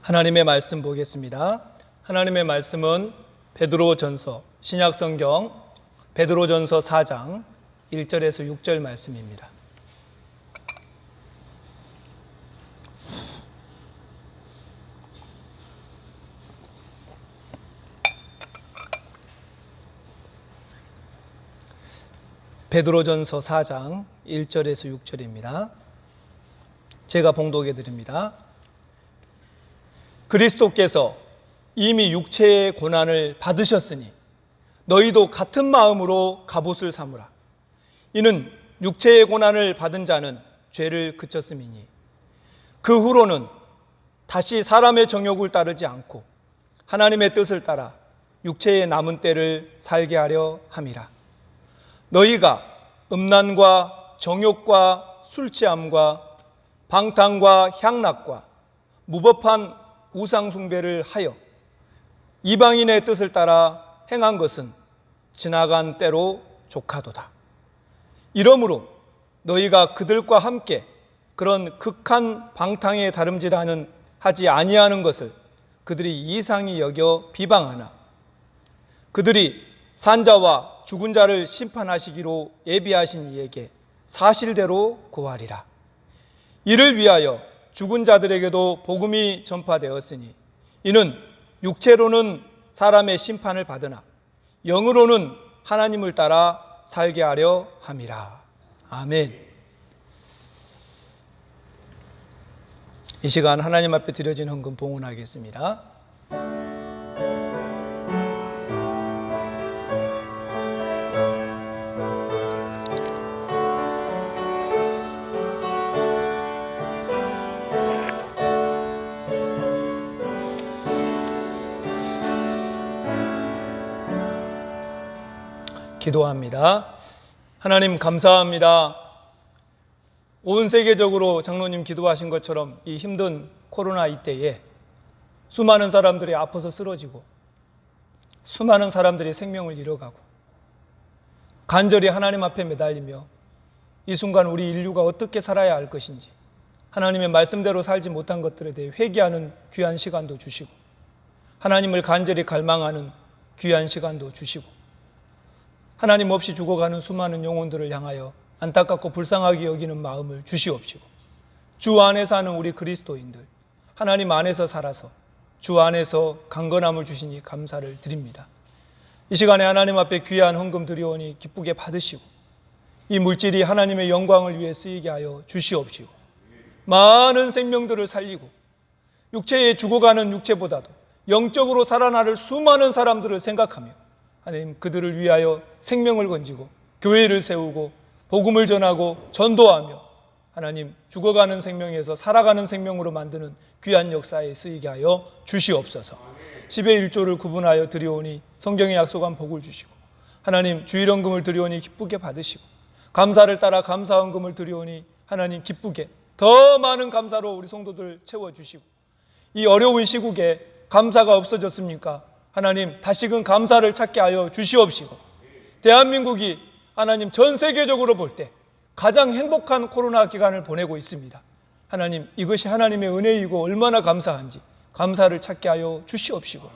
하나님의 말씀 보겠습니다. 하나님의 말씀은 베드로전서, 신약성경 베드로전서 4장 1절에서 6절 말씀입니다. 베드로전서 4장 1절에서 6절입니다. 제가 봉독해 드립니다. 그리스도께서 이미 육체의 고난을 받으셨으니 너희도 같은 마음으로 갑옷을 삼으라. 이는 육체의 고난을 받은 자는 죄를 그쳤음이니 그 후로는 다시 사람의 정욕을 따르지 않고 하나님의 뜻을 따라 육체의 남은 때를 살게 하려 함이라. 너희가 음란과 정욕과 술취함과 방탕과 향락과 무법한 우상 숭배를 하여 이방인의 뜻을 따라 행한 것은 지나간 때로 족하도다. 이러므로 너희가 그들과 함께 그런 극한 방탕에 다름질하는 하지 아니하는 것을 그들이 이상히 여겨 비방하나 그들이 산자와 죽은 자를 심판하시기로 예비하신 이에게 사실대로 고하리라. 이를 위하여 죽은 자들에게도 복음이 전파되었으니 이는 육체로는 사람의 심판을 받으나 영으로는 하나님을 따라 살게 하려 함이라. 아멘. 이 시간 하나님 앞에 드려진 헌금 봉헌하겠습니다. 기도합니다. 하나님 감사합니다. 온 세계적으로 장로님 기도하신 것처럼 이 힘든 코로나 이때에 수많은 사람들이 아파서 쓰러지고 수많은 사람들이 생명을 잃어가고 간절히 하나님 앞에 매달리며 이 순간 우리 인류가 어떻게 살아야 할 것인지 하나님의 말씀대로 살지 못한 것들에 대해 회개하는 귀한 시간도 주시고 하나님을 간절히 갈망하는 귀한 시간도 주시고 하나님 없이 죽어가는 수많은 영혼들을 향하여 안타깝고 불쌍하게 여기는 마음을 주시옵시고 주 안에 사는 우리 그리스도인들 하나님 안에서 살아서 주 안에서 강건함을 주시니 감사를 드립니다. 이 시간에 하나님 앞에 귀한 헌금 드리오니 기쁘게 받으시고 이 물질이 하나님의 영광을 위해 쓰이게 하여 주시옵시고 많은 생명들을 살리고 육체에 죽어가는 육체보다도 영적으로 살아나를 수많은 사람들을 생각하며 하나님 그들을 위하여 생명을 건지고 교회를 세우고 복음을 전하고 전도하며 하나님 죽어가는 생명에서 살아가는 생명으로 만드는 귀한 역사에 쓰이게 하여 주시옵소서. 10의 1조를 구분하여 드리오니 성경에 약속한 복을 주시고 하나님 주일헌금을 드리오니 기쁘게 받으시고 감사를 따라 감사헌금을 드리오니 하나님 기쁘게 더 많은 감사로 우리 성도들 채워주시고 이 어려운 시국에 감사가 없어졌습니까? 하나님 다시금 감사를 찾게 하여 주시옵시고 대한민국이 하나님 전 세계적으로 볼 때 가장 행복한 코로나 기간을 보내고 있습니다. 하나님 이것이 하나님의 은혜이고 얼마나 감사한지 감사를 찾게 하여 주시옵시고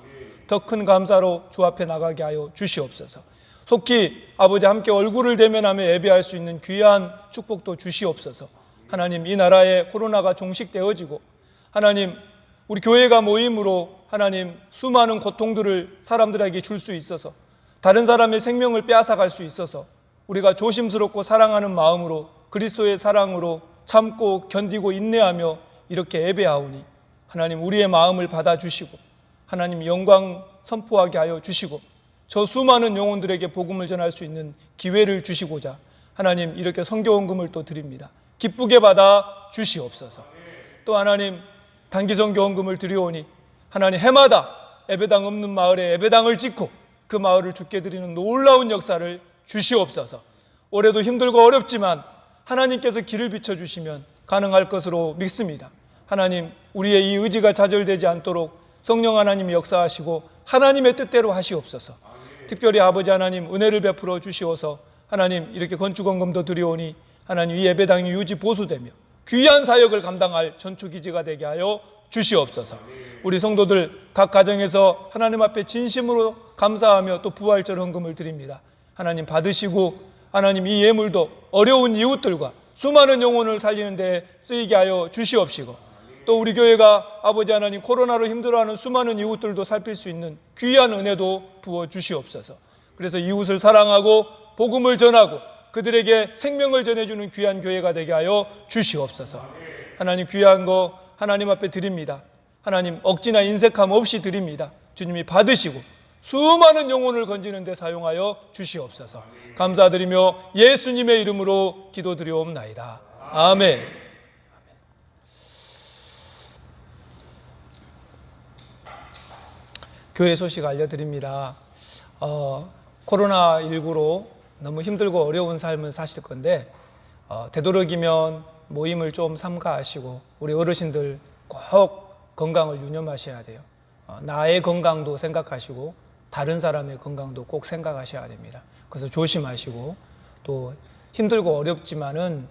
더 큰 감사로 주 앞에 나가게 하여 주시옵소서. 속히 아버지 함께 얼굴을 대면하며 예배할 수 있는 귀한 축복도 주시옵소서. 하나님 이 나라에 코로나가 종식되어지고 하나님 우리 교회가 모임으로 하나님 수많은 고통들을 사람들에게 줄 수 있어서 다른 사람의 생명을 빼앗아갈 수 있어서 우리가 조심스럽고 사랑하는 마음으로 그리스도의 사랑으로 참고 견디고 인내하며 이렇게 예배하오니 하나님 우리의 마음을 받아주시고 하나님 영광 선포하게 하여 주시고 저 수많은 영혼들에게 복음을 전할 수 있는 기회를 주시고자 하나님 이렇게 성교헌금을 또 드립니다. 기쁘게 받아 주시옵소서. 또 하나님 단기성교헌금을 드리오니 하나님 해마다 예배당 없는 마을에 예배당을 짓고 그 마을을 주께 드리는 놀라운 역사를 주시옵소서. 올해도 힘들고 어렵지만 하나님께서 길을 비춰주시면 가능할 것으로 믿습니다. 하나님 우리의 이 의지가 좌절되지 않도록 성령 하나님이 역사하시고 하나님의 뜻대로 하시옵소서. 특별히 아버지 하나님 은혜를 베풀어 주시어서 하나님 이렇게 건축헌금도 드리오니 하나님 이 예배당이 유지 보수되며 귀한 사역을 감당할 전초기지가 되게 하여 주시옵소서. 우리 성도들 각 가정에서 하나님 앞에 진심으로 감사하며 또 부활절 헌금을 드립니다. 하나님 받으시고 하나님 이 예물도 어려운 이웃들과 수많은 영혼을 살리는 데 쓰이게 하여 주시옵시고, 또 우리 교회가 아버지 하나님 코로나로 힘들어하는 수많은 이웃들도 살필 수 있는 귀한 은혜도 부어 주시옵소서. 그래서 이웃을 사랑하고 복음을 전하고 그들에게 생명을 전해주는 귀한 교회가 되게 하여 주시옵소서. 하나님 귀한 거 하나님 앞에 드립니다. 하나님 억지나 인색함 없이 드립니다. 주님이 받으시고 수많은 영혼을 건지는 데 사용하여 주시옵소서. 감사드리며 예수님의 이름으로 기도드리옵나이다. 아멘. 교회 소식 알려드립니다. 코로나19로 너무 힘들고 어려운 삶을 사실 건데 되도록이면 모임을 좀 삼가하시고 우리 어르신들 꼭 건강을 유념하셔야 돼요. 나의 건강도 생각하시고 다른 사람의 건강도 꼭 생각하셔야 됩니다. 그래서 조심하시고, 또 힘들고 어렵지만은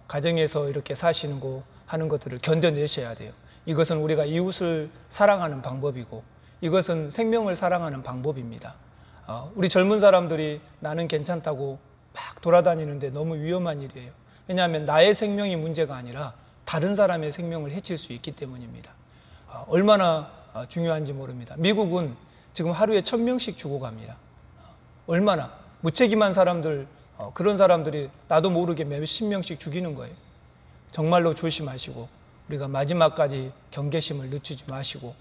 가정에서 이렇게 사시는 거 하는 것들을 견뎌내셔야 돼요. 이것은 우리가 이웃을 사랑하는 방법이고 이것은 생명을 사랑하는 방법입니다. 우리 젊은 사람들이 나는 괜찮다고 막 돌아다니는데 너무 위험한 일이에요. 왜냐하면 나의 생명이 문제가 아니라 다른 사람의 생명을 해칠 수 있기 때문입니다. 얼마나 중요한지 모릅니다. 미국은 지금 하루에 1000명씩 죽어갑니다. 얼마나 무책임한 사람들, 그런 사람들이 나도 모르게 몇십 명씩 죽이는 거예요. 정말로 조심하시고 우리가 마지막까지 경계심을 늦추지 마시고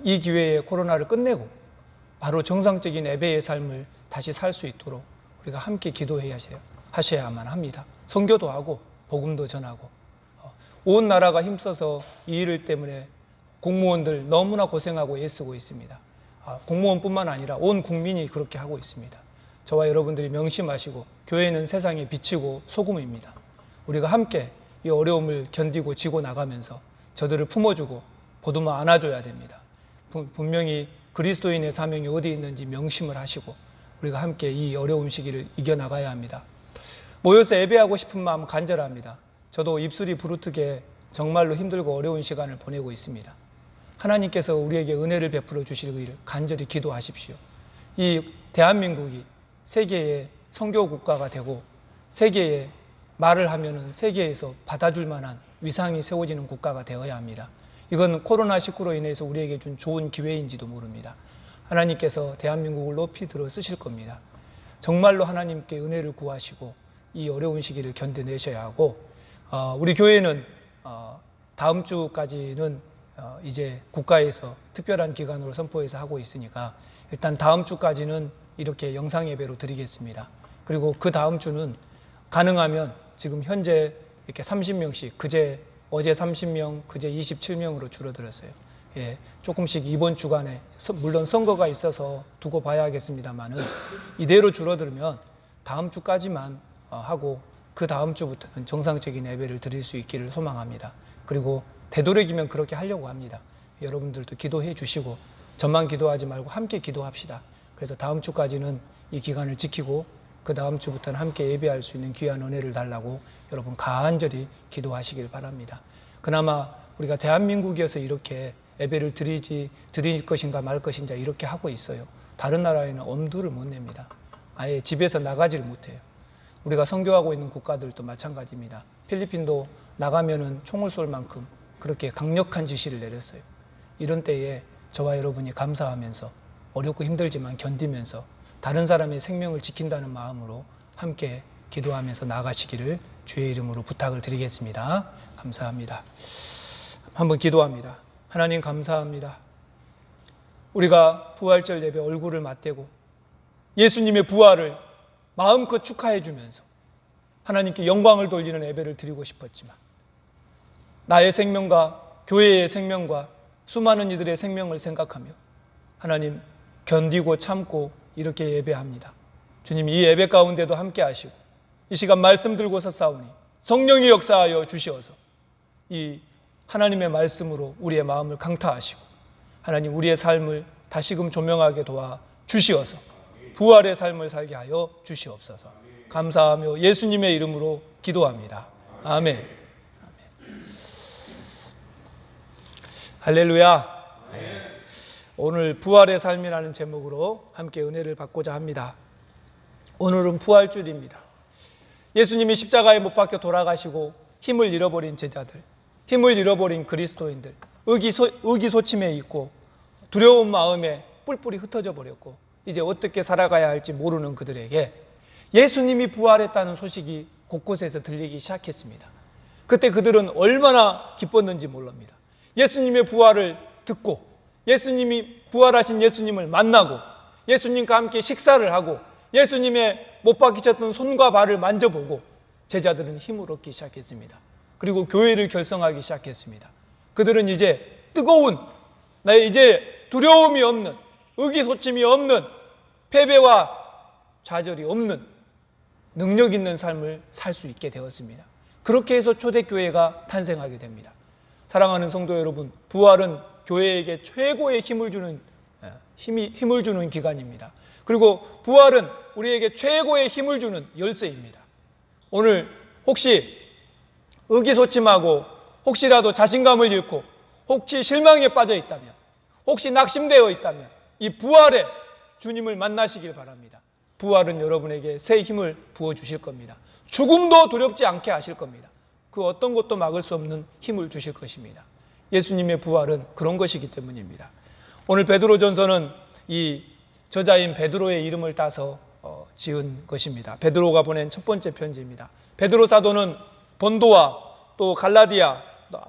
이 기회에 코로나를 끝내고 바로 정상적인 예배의 삶을 다시 살 수 있도록 우리가 함께 하셔야만 합니다. 선교도 하고 복음도 전하고, 온 나라가 힘써서 이 일 때문에 공무원들 너무나 고생하고 애쓰고 있습니다. 공무원뿐만 아니라 온 국민이 그렇게 하고 있습니다. 저와 여러분들이 명심하시고, 교회는 세상의 빛이고 소금입니다. 우리가 함께 이 어려움을 견디고 지고 나가면서 저들을 품어주고 보듬어 안아줘야 됩니다. 분명히 그리스도인의 사명이 어디 있는지 명심을 하시고 우리가 함께 이 어려운 시기를 이겨나가야 합니다. 모여서 예배하고 싶은 마음 간절합니다. 저도 입술이 부르트게 정말로 힘들고 어려운 시간을 보내고 있습니다. 하나님께서 우리에게 은혜를 베풀어 주시길 간절히 기도하십시오. 이 대한민국이 세계의 선교 국가가 되고 세계에 말을 하면은 세계에서 받아줄 만한 위상이 세워지는 국가가 되어야 합니다. 이건 코로나19로 인해서 우리에게 준 좋은 기회인지도 모릅니다. 하나님께서 대한민국을 높이 들어 쓰실 겁니다. 정말로 하나님께 은혜를 구하시고 이 어려운 시기를 견뎌내셔야 하고, 우리 교회는 다음 주까지는 이제 국가에서 특별한 기간으로 선포해서 하고 있으니까 일단 다음 주까지는 이렇게 영상 예배로 드리겠습니다. 그리고 그 다음 주는 가능하면 지금 현재 이렇게 30명씩, 어제 30명, 그제 27명으로 줄어들었어요. 예, 조금씩 이번 주간에 물론 선거가 있어서 두고 봐야겠습니다만은 이대로 줄어들면 다음 주까지만 하고 그 다음 주부터는 정상적인 예배를 드릴 수 있기를 소망합니다. 그리고 되도록이면 그렇게 하려고 합니다. 여러분들도 기도해 주시고 저만 기도하지 말고 함께 기도합시다. 그래서 다음 주까지는 이 기간을 지키고 그 다음 주부터는 함께 예배할 수 있는 귀한 은혜를 달라고 여러분 간절히 기도하시길 바랍니다. 그나마 우리가 대한민국에서 이렇게 예배를 드릴 것인가 말 것인가 이렇게 하고 있어요. 다른 나라에는 엄두를 못 냅니다. 아예 집에서 나가지를 못해요. 우리가 선교하고 있는 국가들도 마찬가지입니다. 필리핀도 나가면은 총을 쏠 만큼 그렇게 강력한 지시를 내렸어요. 이런 때에 저와 여러분이 감사하면서 어렵고 힘들지만 견디면서 다른 사람의 생명을 지킨다는 마음으로 함께 기도하면서 나가시기를 주의 이름으로 부탁을 드리겠습니다. 감사합니다. 한번 기도합니다. 하나님 감사합니다. 우리가 부활절 예배 얼굴을 맞대고 예수님의 부활을 마음껏 축하해 주면서 하나님께 영광을 돌리는 예배를 드리고 싶었지만 나의 생명과 교회의 생명과 수많은 이들의 생명을 생각하며 하나님 견디고 참고 이렇게 예배합니다. 주님 이 예배 가운데도 함께 하시고 이 시간 말씀 들고서 싸우니 성령이 역사하여 주시어서 이 하나님의 말씀으로 우리의 마음을 강타하시고 하나님 우리의 삶을 다시금 조명하게 도와 주시어서 부활의 삶을 살게 하여 주시옵소서. 감사하며 예수님의 이름으로 기도합니다. 아멘. 할렐루야. 오늘 부활의 삶이라는 제목으로 함께 은혜를 받고자 합니다. 오늘은 부활주일입니다. 예수님이 십자가에 못 박혀 돌아가시고 힘을 잃어버린 제자들, 힘을 잃어버린 그리스도인들, 의기소침해 있고 두려운 마음에 뿔뿔이 흩어져 버렸고 이제 어떻게 살아가야 할지 모르는 그들에게 예수님이 부활했다는 소식이 곳곳에서 들리기 시작했습니다. 그때 그들은 얼마나 기뻤는지 모릅니다. 예수님의 부활을 듣고 예수님이 부활하신 예수님을 만나고 예수님과 함께 식사를 하고 예수님의 못 박히셨던 손과 발을 만져보고 제자들은 힘을 얻기 시작했습니다. 그리고 교회를 결성하기 시작했습니다. 그들은 이제 뜨거운, 이제 두려움이 없는, 의기소침이 없는, 패배와 좌절이 없는 능력 있는 삶을 살 수 있게 되었습니다. 그렇게 해서 초대교회가 탄생하게 됩니다. 사랑하는 성도 여러분, 부활은 교회에게 최고의 힘을 주는 기간입니다. 그리고 부활은 우리에게 최고의 힘을 주는 열쇠입니다. 오늘 혹시 의기소침하고 혹시라도 자신감을 잃고 혹시 실망에 빠져 있다면 혹시 낙심되어 있다면 이 부활에 주님을 만나시길 바랍니다. 부활은 여러분에게 새 힘을 부어주실 겁니다. 죽음도 두렵지 않게 하실 겁니다. 그 어떤 것도 막을 수 없는 힘을 주실 것입니다. 예수님의 부활은 그런 것이기 때문입니다. 오늘 베드로전서는 이 저자인 베드로의 이름을 따서 지은 것입니다. 베드로가 보낸 첫 번째 편지입니다. 베드로 사도는 본도와 또 갈라디아,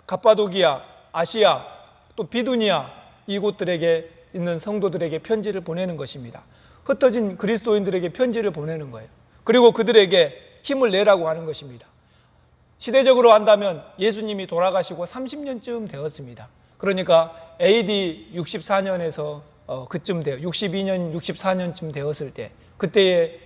갑바도기아, 아시아, 또 비두니아 이곳들에게 있는 성도들에게 편지를 보내는 것입니다. 흩어진 그리스도인들에게 편지를 보내는 거예요. 그리고 그들에게 힘을 내라고 하는 것입니다. 시대적으로 한다면 예수님이 돌아가시고 30년쯤 되었습니다. 그러니까 AD 64년에서 그쯤 돼요. 62년, 64년쯤 되었을 때 그때에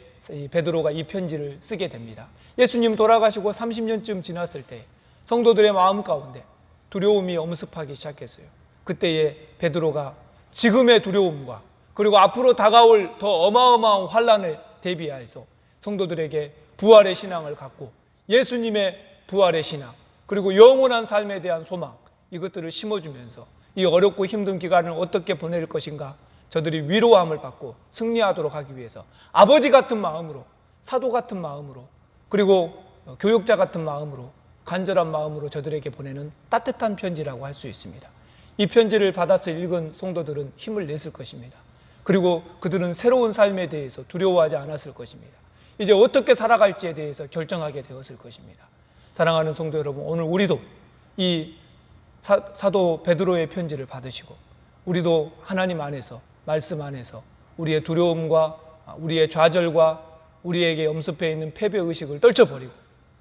베드로가 이 편지를 쓰게 됩니다. 예수님 돌아가시고 30년쯤 지났을 때 성도들의 마음 가운데 두려움이 엄습하기 시작했어요. 그때에 베드로가 지금의 두려움과 그리고 앞으로 다가올 더 어마어마한 환난을 대비하여서 성도들에게 부활의 신앙을 갖고 예수님의 부활의 신앙 그리고 영원한 삶에 대한 소망 이것들을 심어주면서 이 어렵고 힘든 기간을 어떻게 보낼 것인가 저들이 위로함을 받고 승리하도록 하기 위해서 아버지 같은 마음으로 사도 같은 마음으로 그리고 교육자 같은 마음으로 간절한 마음으로 저들에게 보내는 따뜻한 편지라고 할 수 있습니다. 이 편지를 받아서 읽은 성도들은 힘을 냈을 것입니다. 그리고 그들은 새로운 삶에 대해서 두려워하지 않았을 것입니다. 이제 어떻게 살아갈지에 대해서 결정하게 되었을 것입니다. 사랑하는 성도 여러분, 오늘 우리도 이 사도 베드로의 편지를 받으시고 우리도 하나님 안에서 말씀 안에서 우리의 두려움과 우리의 좌절과 우리에게 엄습해 있는 패배의식을 떨쳐버리고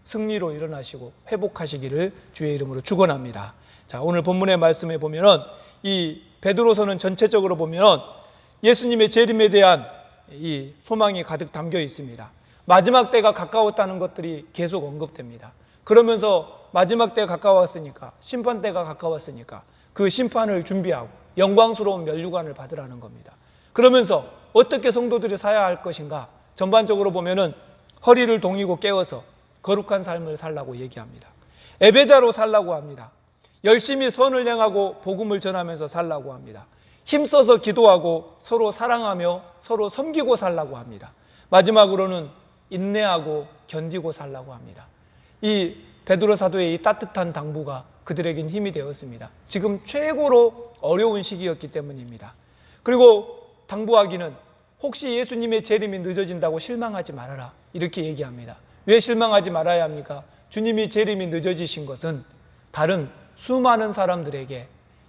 승리로 일어나시고 회복하시기를 주의 이름으로 축원합니다. 자, 오늘 본문의 말씀에 보면은 이 베드로서는 전체적으로 보면은 예수님의 재림에 대한 이 소망이 가득 담겨 있습니다. 마지막 때가 가까웠다는 것들이 계속 언급됩니다. 그러면서 마지막 때가 가까웠으니까 심판 때가 가까웠으니까 그 심판을 준비하고 영광스러운 면류관을 받으라는 겁니다. 그러면서 어떻게 성도들이 살아야 할 것인가 전반적으로 보면은 허리를 동이고 깨워서 거룩한 삶을 살라고 얘기합니다. 애배자로 살라고 합니다. 열심히 선을 행하고 복음을 전하면서 살라고 합니다. 힘써서 기도하고 서로 사랑하며 서로 섬기고 살라고 합니다. 마지막으로는 인내하고 견디고 살라고 합니다. 이 베드로 사도의 이 따뜻한 당부가 그들에겐 힘이 되었습니다. 지금 최고로 어려운 시기였기 때문입니다. 그리고 당부하기는 혹시 예수님의 재림이 늦어진다고 실망하지 말아라 이렇게 얘기합니다. 왜 실망하지 말아야 합니까? 주님이 재림이 늦어지신 것은 다른 수많은 사람들에게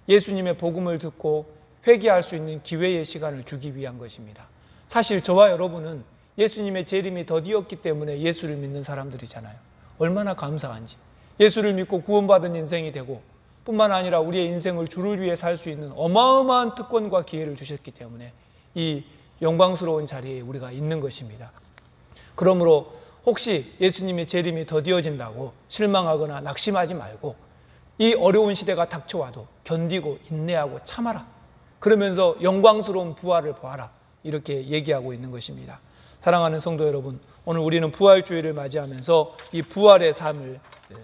예수님의 복음을 듣고 회개할 수 있는 기회의 시간을 주기 위한 것입니다. 사실 저와 여러분은 예수님의 재림이 더디었기 때문에 예수를 믿는 사람들이잖아요. 얼마나 감사한지. 예수를 믿고 구원받은 인생이 되고 뿐만 아니라 우리의 인생을 주를 위해 살 수 있는 어마어마한 특권과 기회를 주셨기 때문에 이 영광스러운 자리에 우리가 있는 것입니다. 그러므로 혹시 예수님의 재림이 더디어진다고 실망하거나 낙심하지 말고 이 어려운 시대가 닥쳐와도 견디고 인내하고 참아라. 그러면서 영광스러운 부활을 보아라. 이렇게 얘기하고 있는 것입니다. 사랑하는 성도 여러분, 오늘 우리는 부활주의를 맞이하면서 이 부활의 삶을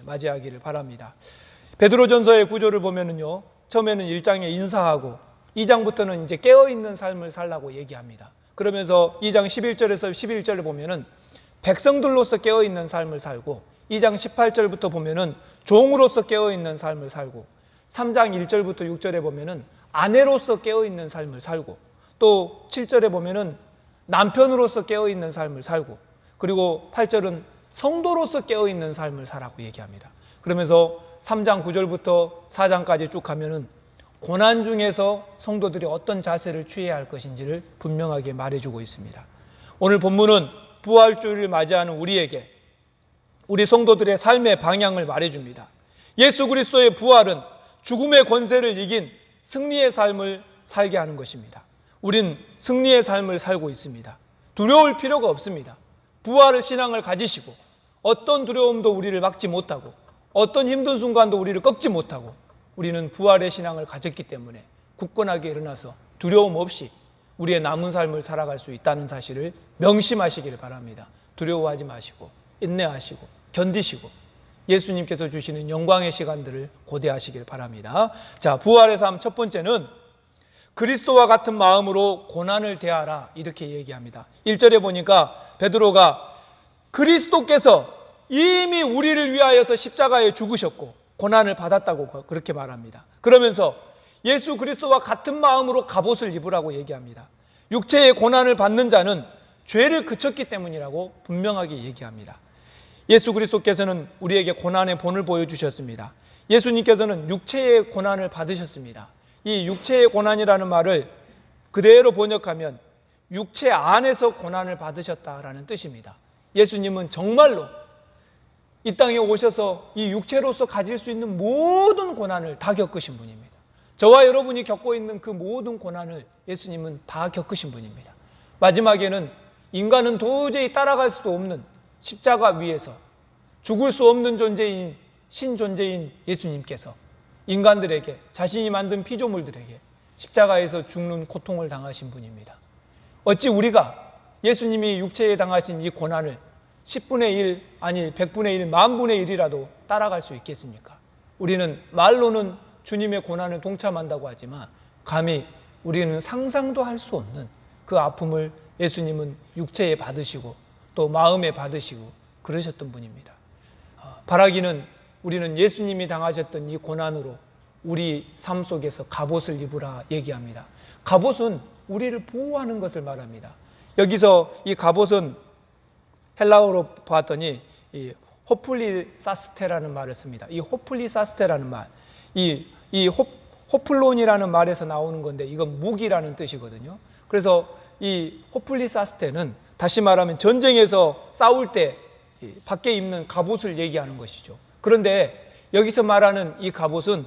맞이하기를 바랍니다. 베드로전서의 구조를 보면은요, 처음에는 1장에 인사하고 2장부터는 이제 깨어있는 삶을 살라고 얘기합니다. 그러면서 2장 11절에서 11절을 보면은 백성들로서 깨어있는 삶을 살고, 2장 18절부터 보면은 종으로서 깨어있는 삶을 살고, 3장 1절부터 6절에 보면은 아내로서 깨어있는 삶을 살고, 또 7절에 보면은 남편으로서 깨어있는 삶을 살고, 그리고 8절은 성도로서 깨어있는 삶을 살라고 얘기합니다. 그러면서 3장 9절부터 4장까지 쭉 가면은 고난 중에서 성도들이 어떤 자세를 취해야 할 것인지를 분명하게 말해주고 있습니다. 오늘 본문은 부활주의를 맞이하는 우리에게 우리 성도들의 삶의 방향을 말해줍니다. 예수 그리스도의 부활은 죽음의 권세를 이긴 승리의 삶을 살게 하는 것입니다. 우린 승리의 삶을 살고 있습니다. 두려울 필요가 없습니다. 부활의 신앙을 가지시고 어떤 두려움도 우리를 막지 못하고 어떤 힘든 순간도 우리를 꺾지 못하고 우리는 부활의 신앙을 가졌기 때문에 굳건하게 일어나서 두려움 없이 우리의 남은 삶을 살아갈 수 있다는 사실을 명심하시길 바랍니다. 두려워하지 마시고 인내하시고 견디시고 예수님께서 주시는 영광의 시간들을 고대하시길 바랍니다. 자, 부활의 삶 첫 번째는 그리스도와 같은 마음으로 고난을 대하라, 이렇게 얘기합니다. 1절에 보니까 베드로가 그리스도께서 이미 우리를 위하여서 십자가에 죽으셨고 고난을 받았다고 그렇게 말합니다. 그러면서 예수 그리스도와 같은 마음으로 갑옷을 입으라고 얘기합니다. 육체의 고난을 받는 자는 죄를 그쳤기 때문이라고 분명하게 얘기합니다. 예수 그리스도께서는 우리에게 고난의 본을 보여주셨습니다. 예수님께서는 육체의 고난을 받으셨습니다. 이 육체의 고난이라는 말을 그대로 번역하면 육체 안에서 고난을 받으셨다라는 뜻입니다. 예수님은 정말로 이 땅에 오셔서 이 육체로서 가질 수 있는 모든 고난을 다 겪으신 분입니다. 저와 여러분이 겪고 있는 그 모든 고난을 예수님은 다 겪으신 분입니다. 마지막에는 인간은 도저히 따라갈 수도 없는 십자가 위에서 죽을 수 없는 존재인 신존재인 예수님께서 인간들에게, 자신이 만든 피조물들에게 십자가에서 죽는 고통을 당하신 분입니다. 어찌 우리가 예수님이 육체에 당하신 이 고난을 10분의 1, 아니 100분의 1, 만분의 1이라도 따라갈 수 있겠습니까? 우리는 말로는 주님의 고난을 동참한다고 하지만 감히 우리는 상상도 할 수 없는 그 아픔을 예수님은 육체에 받으시고 또 마음에 받으시고 그러셨던 분입니다. 바라기는 우리는 예수님이 당하셨던 이 고난으로 우리 삶 속에서 갑옷을 입으라 얘기합니다. 갑옷은 우리를 보호하는 것을 말합니다. 여기서 이 갑옷은 헬라어로 봤더니 이 호플리사스테라는 말을 씁니다. 이 호플리사스테라는 말, 이 호플론이라는 말에서 나오는 건데 이건 무기라는 뜻이거든요. 그래서 이 호플리사스테는 다시 말하면 전쟁에서 싸울 때 밖에 입는 갑옷을 얘기하는 것이죠. 그런데 여기서 말하는 이 갑옷은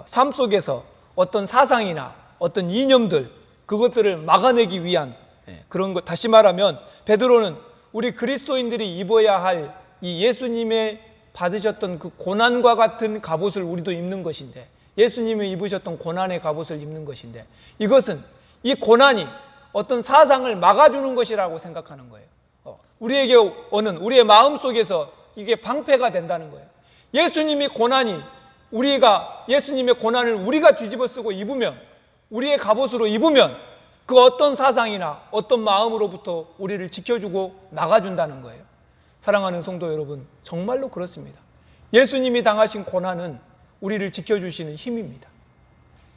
삶 속에서 어떤 사상이나 어떤 이념들, 그것들을 막아내기 위한 그런 것. 다시 말하면 베드로는 우리 그리스도인들이 입어야 할 이 예수님의 받으셨던 그 고난과 같은 갑옷을 우리도 입는 것인데, 예수님이 입으셨던 고난의 갑옷을 입는 것인데, 이것은 이 고난이 어떤 사상을 막아주는 것이라고 생각하는 거예요. 우리에게 오는 우리의 마음 속에서 이게 방패가 된다는 거예요. 예수님의 고난이 우리가 예수님의 고난을 우리가 뒤집어 쓰고 입으면, 우리의 갑옷으로 입으면 그 어떤 사상이나 어떤 마음으로부터 우리를 지켜주고 막아준다는 거예요. 사랑하는 성도 여러분, 정말로 그렇습니다. 예수님이 당하신 고난은 우리를 지켜주시는 힘입니다.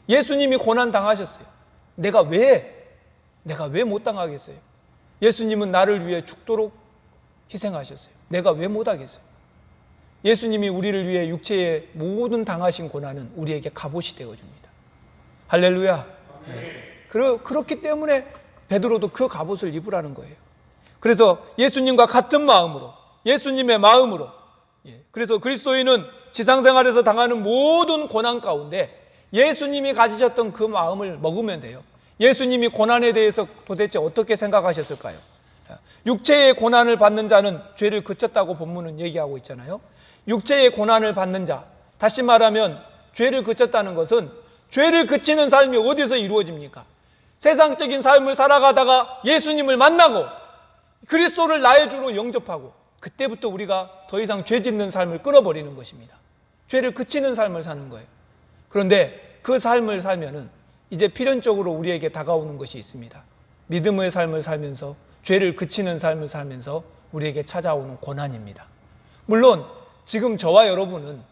예수님이 고난 당하셨어요. 내가 왜 못 당하겠어요? 예수님은 나를 위해 죽도록 희생하셨어요. 내가 왜 못하겠어요? 예수님이 우리를 위해 육체의 모든 당하신 고난은 우리에게 갑옷이 되어줍니다. 할렐루야. 그렇기 때문에 베드로도 그 갑옷을 입으라는 거예요. 그래서 예수님과 같은 마음으로, 예수님의 마음으로, 그래서 그리스도인은 지상생활에서 당하는 모든 고난 가운데 예수님이 가지셨던 그 마음을 먹으면 돼요. 예수님이 고난에 대해서 도대체 어떻게 생각하셨을까요? 육체의 고난을 받는 자는 죄를 그쳤다고 본문은 얘기하고 있잖아요. 육체의 고난을 받는 자, 다시 말하면 죄를 그쳤다는 것은, 죄를 그치는 삶이 어디서 이루어집니까? 세상적인 삶을 살아가다가 예수님을 만나고 그리스도를 나의 주로 영접하고, 그때부터 우리가 더 이상 죄 짓는 삶을 끊어버리는 것입니다. 죄를 그치는 삶을 사는 거예요. 그런데 그 삶을 살면은 이제 필연적으로 우리에게 다가오는 것이 있습니다. 믿음의 삶을 살면서, 죄를 그치는 삶을 살면서 우리에게 찾아오는 고난입니다. 물론 지금 저와 여러분은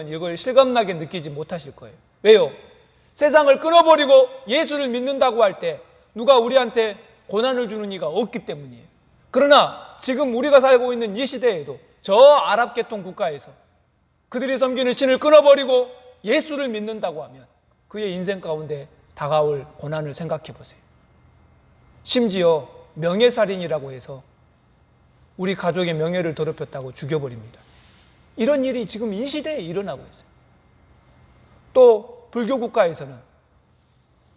이걸 실감나게 느끼지 못하실 거예요. 왜요? 세상을 끊어버리고 예수를 믿는다고 할 때 누가 우리한테 고난을 주는 이가 없기 때문이에요. 그러나 지금 우리가 살고 있는 이 시대에도 저 아랍계통 국가에서 그들이 섬기는 신을 끊어버리고 예수를 믿는다고 하면 그의 인생 가운데 다가올 고난을 생각해 보세요. 심지어 명예살인이라고 해서 우리 가족의 명예를 더럽혔다고 죽여버립니다. 이런 일이 지금 이 시대에 일어나고 있어요. 또 불교 국가에서는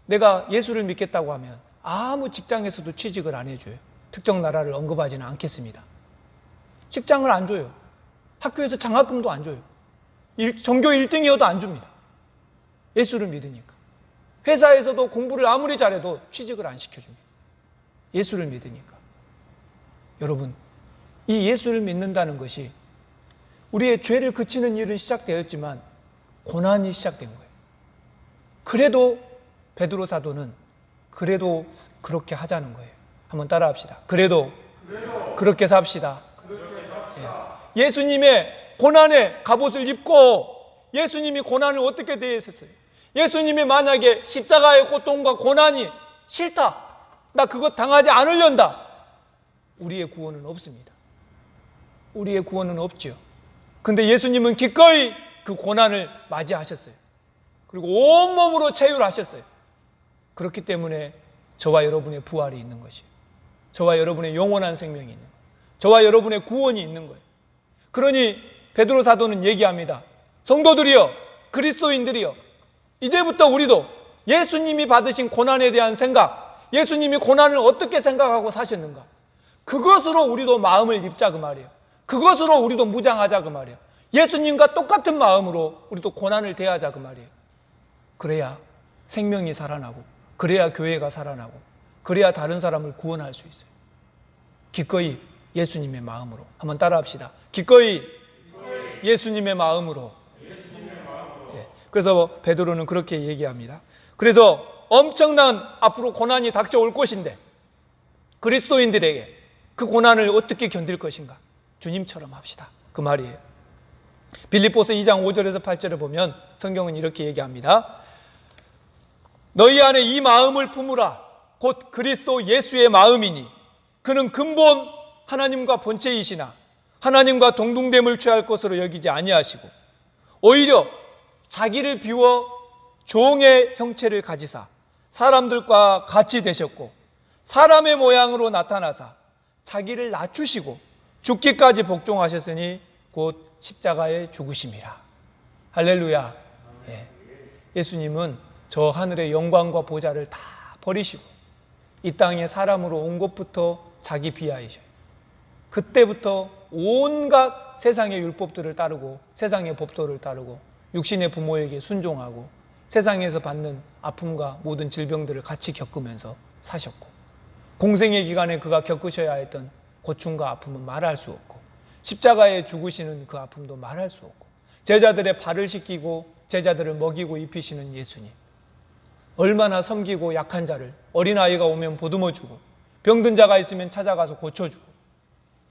내가 예수를 믿겠다고 하면 아무 직장에서도 취직을 안 해줘요. 특정 나라를 언급하지는 않겠습니다. 직장을 안 줘요. 학교에서 장학금도 안 줘요. 전교 1등이어도 안 줍니다. 예수를 믿으니까. 회사에서도 공부를 아무리 잘해도 취직을 안 시켜줍니다. 예수를 믿으니까. 여러분, 이 예수를 믿는다는 것이 우리의 죄를 그치는 일은 시작되었지만 고난이 시작된 거예요. 그래도 베드로 사도는 그래도 그렇게 하자는 거예요. 한번 따라합시다. 그래도 그렇게 삽시다. 예. 예수님의 고난의 갑옷을 입고 예수님이 고난을 어떻게 대했었어요? 예수님이 만약에 십자가의 고통과 고난이 싫다, 나 그것 당하지 않으련다, 우리의 구원은 없습니다. 우리의 구원은 없지요. 근데 예수님은 기꺼이 그 고난을 맞이하셨어요. 그리고 온몸으로 체휼하셨어요. 그렇기 때문에 저와 여러분의 부활이 있는 것이에요. 저와 여러분의 영원한 생명이 있는 거예요. 저와 여러분의 구원이 있는 거예요. 그러니 베드로 사도는 얘기합니다. 성도들이여, 그리스도인들이여, 이제부터 우리도 예수님이 받으신 고난에 대한 생각, 예수님이 고난을 어떻게 생각하고 사셨는가, 그것으로 우리도 마음을 입자 그 말이에요. 그것으로 우리도 무장하자 그 말이에요. 예수님과 똑같은 마음으로 우리도 고난을 대하자 그 말이에요. 그래야 생명이 살아나고, 그래야 교회가 살아나고, 그래야 다른 사람을 구원할 수 있어요. 기꺼이 예수님의 마음으로. 한번 따라합시다. 기꺼이 예수님의 마음으로. 네. 그래서 베드로는 그렇게 얘기합니다. 그래서 엄청난 앞으로 고난이 닥쳐올 것인데 그리스도인들에게 그 고난을 어떻게 견딜 것인가? 주님처럼 합시다. 그 말이에요. 빌립보서 2장 5절에서 8절을 보면 성경은 이렇게 얘기합니다. 너희 안에 이 마음을 품으라. 곧 그리스도 예수의 마음이니 그는 근본 하나님과 본체이시나 하나님과 동등됨을 취할 것으로 여기지 아니하시고 오히려 자기를 비워 종의 형체를 가지사 사람들과 같이 되셨고 사람의 모양으로 나타나사 자기를 낮추시고 죽기까지 복종하셨으니 곧 십자가에 죽으심이라. 할렐루야. 예. 예수님은 저 하늘의 영광과 보좌를 다 버리시고 이 땅에 사람으로 온 것부터 자기 비하이셔요. 그때부터 온갖 세상의 율법들을 따르고 세상의 법도를 따르고 육신의 부모에게 순종하고 세상에서 받는 아픔과 모든 질병들을 같이 겪으면서 사셨고 공생의 기간에 그가 겪으셔야 했던 고충과 아픔은 말할 수 없고 십자가에 죽으시는 그 아픔도 말할 수 없고 제자들의 발을 씻기고 제자들을 먹이고 입히시는 예수님, 얼마나 섬기고 약한 자를 어린아이가 오면 보듬어주고 병든 자가 있으면 찾아가서 고쳐주고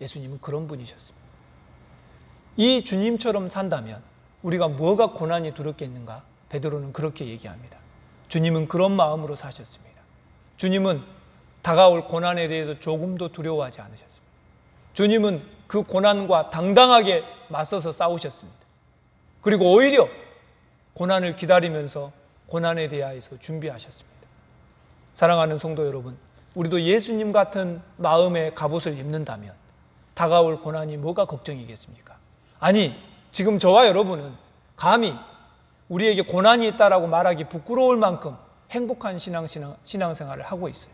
예수님은 그런 분이셨습니다. 이 주님처럼 산다면 우리가 뭐가 고난이 두렵겠는가? 베드로는 그렇게 얘기합니다. 주님은 그런 마음으로 사셨습니다. 주님은 다가올 고난에 대해서 조금도 두려워하지 않으셨습니다. 주님은 그 고난과 당당하게 맞서서 싸우셨습니다. 그리고 오히려 고난을 기다리면서 고난에 대하여서 준비하셨습니다. 사랑하는 성도 여러분, 우리도 예수님 같은 마음의 갑옷을 입는다면 다가올 고난이 뭐가 걱정이겠습니까? 아니, 지금 저와 여러분은 감히 우리에게 고난이 있다라고 말하기 부끄러울 만큼 행복한 신앙생활을 하고 있어요.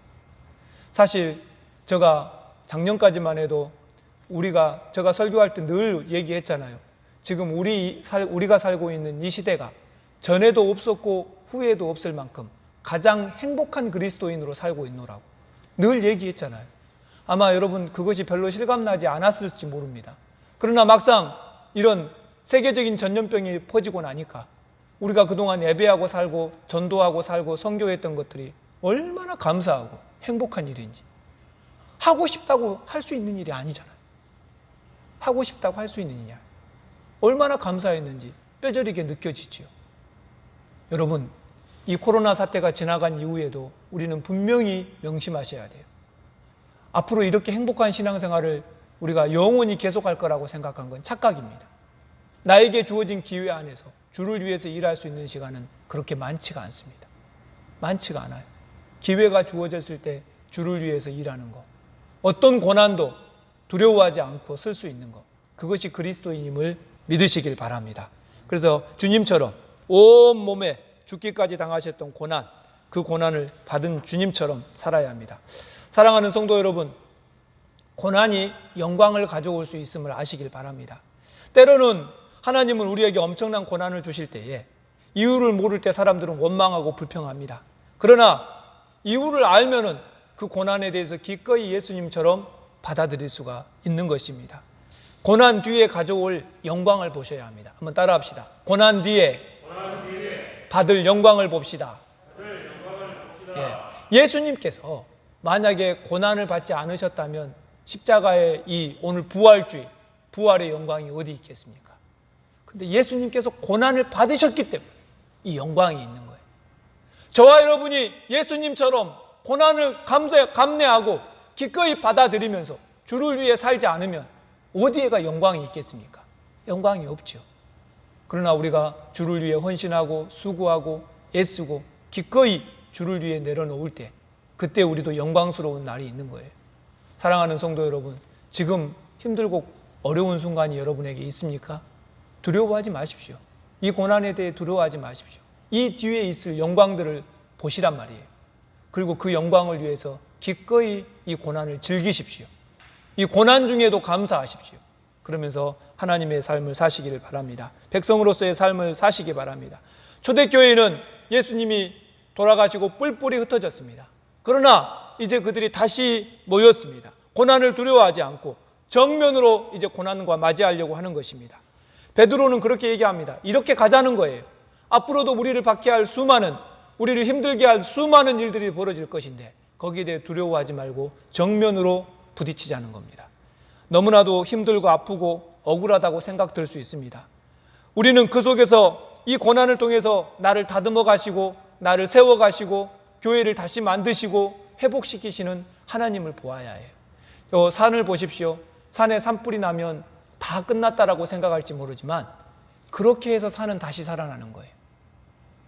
사실 제가 작년까지만 해도 제가 설교할 때 늘 얘기했잖아요. 지금 우리가 살고 있는 이 시대가 전에도 없었고 후에도 없을 만큼 가장 행복한 그리스도인으로 살고 있노라고 늘 얘기했잖아요. 아마 여러분 그것이 별로 실감나지 않았을지 모릅니다. 그러나 막상 이런 세계적인 전염병이 퍼지고 나니까 우리가 그동안 예배하고 살고 전도하고 살고 선교했던 것들이 얼마나 감사하고 행복한 일인지. 하고 싶다고 할 수 있는 일이 아니잖아요. 하고 싶다고 할 수 있는 일이야. 얼마나 감사했는지 뼈저리게 느껴지지요. 여러분, 이 코로나 사태가 지나간 이후에도 우리는 분명히 명심하셔야 돼요. 앞으로 이렇게 행복한 신앙생활을 우리가 영원히 계속할 거라고 생각한 건 착각입니다. 나에게 주어진 기회 안에서 주를 위해서 일할 수 있는 시간은 그렇게 많지가 않습니다. 많지가 않아요. 기회가 주어졌을 때 주를 위해서 일하는 것, 어떤 고난도 두려워하지 않고 쓸 수 있는 것, 그것이 그리스도인임을 믿으시길 바랍니다. 그래서 주님처럼 온몸에 죽기까지 당하셨던 고난, 그 고난을 받은 주님처럼 살아야 합니다. 사랑하는 성도 여러분, 고난이 영광을 가져올 수 있음을 아시길 바랍니다. 때로는 하나님은 우리에게 엄청난 고난을 주실 때에 이유를 모를 때 사람들은 원망하고 불평합니다. 그러나 이유를 알면은 그 고난에 대해서 기꺼이 예수님처럼 받아들일 수가 있는 것입니다. 고난 뒤에 가져올 영광을 보셔야 합니다. 한번 따라합시다. 고난 뒤에 받을 영광을 봅시다. 예수님께서 만약에 고난을 받지 않으셨다면 십자가의 이 오늘 부활주의, 부활의 영광이 어디 있겠습니까? 근데 예수님께서 고난을 받으셨기 때문에 이 영광이 있는 거예요. 저와 여러분이 예수님처럼 고난을 감내하고 기꺼이 받아들이면서 주를 위해 살지 않으면 어디에가 영광이 있겠습니까? 영광이 없죠. 그러나 우리가 주를 위해 헌신하고 수고하고 애쓰고 기꺼이 주를 위해 내려놓을 때 그때 우리도 영광스러운 날이 있는 거예요. 사랑하는 성도 여러분, 지금 힘들고 어려운 순간이 여러분에게 있습니까? 두려워하지 마십시오. 이 고난에 대해 두려워하지 마십시오. 이 뒤에 있을 영광들을 보시란 말이에요. 그리고 그 영광을 위해서 기꺼이 이 고난을 즐기십시오. 이 고난 중에도 감사하십시오. 그러면서 하나님의 삶을 사시기를 바랍니다. 백성으로서의 삶을 사시기 바랍니다. 초대교회는 예수님이 돌아가시고 뿔뿔이 흩어졌습니다. 그러나 이제 그들이 다시 모였습니다. 고난을 두려워하지 않고 정면으로 이제 고난과 맞이하려고 하는 것입니다. 베드로는 그렇게 얘기합니다. 이렇게 가자는 거예요. 앞으로도 우리를 박해할 수많은, 우리를 힘들게 할 수많은 일들이 벌어질 것인데 거기에 대해 두려워하지 말고 정면으로 부딪히자는 겁니다. 너무나도 힘들고 아프고 억울하다고 생각될 수 있습니다. 우리는 그 속에서 이 고난을 통해서 나를 다듬어 가시고 나를 세워 가시고 교회를 다시 만드시고 회복시키시는 하나님을 보아야 해요. 요 산을 보십시오. 산에 산불이 나면 다 끝났다라고 생각할지 모르지만 그렇게 해서 산은 다시 살아나는 거예요.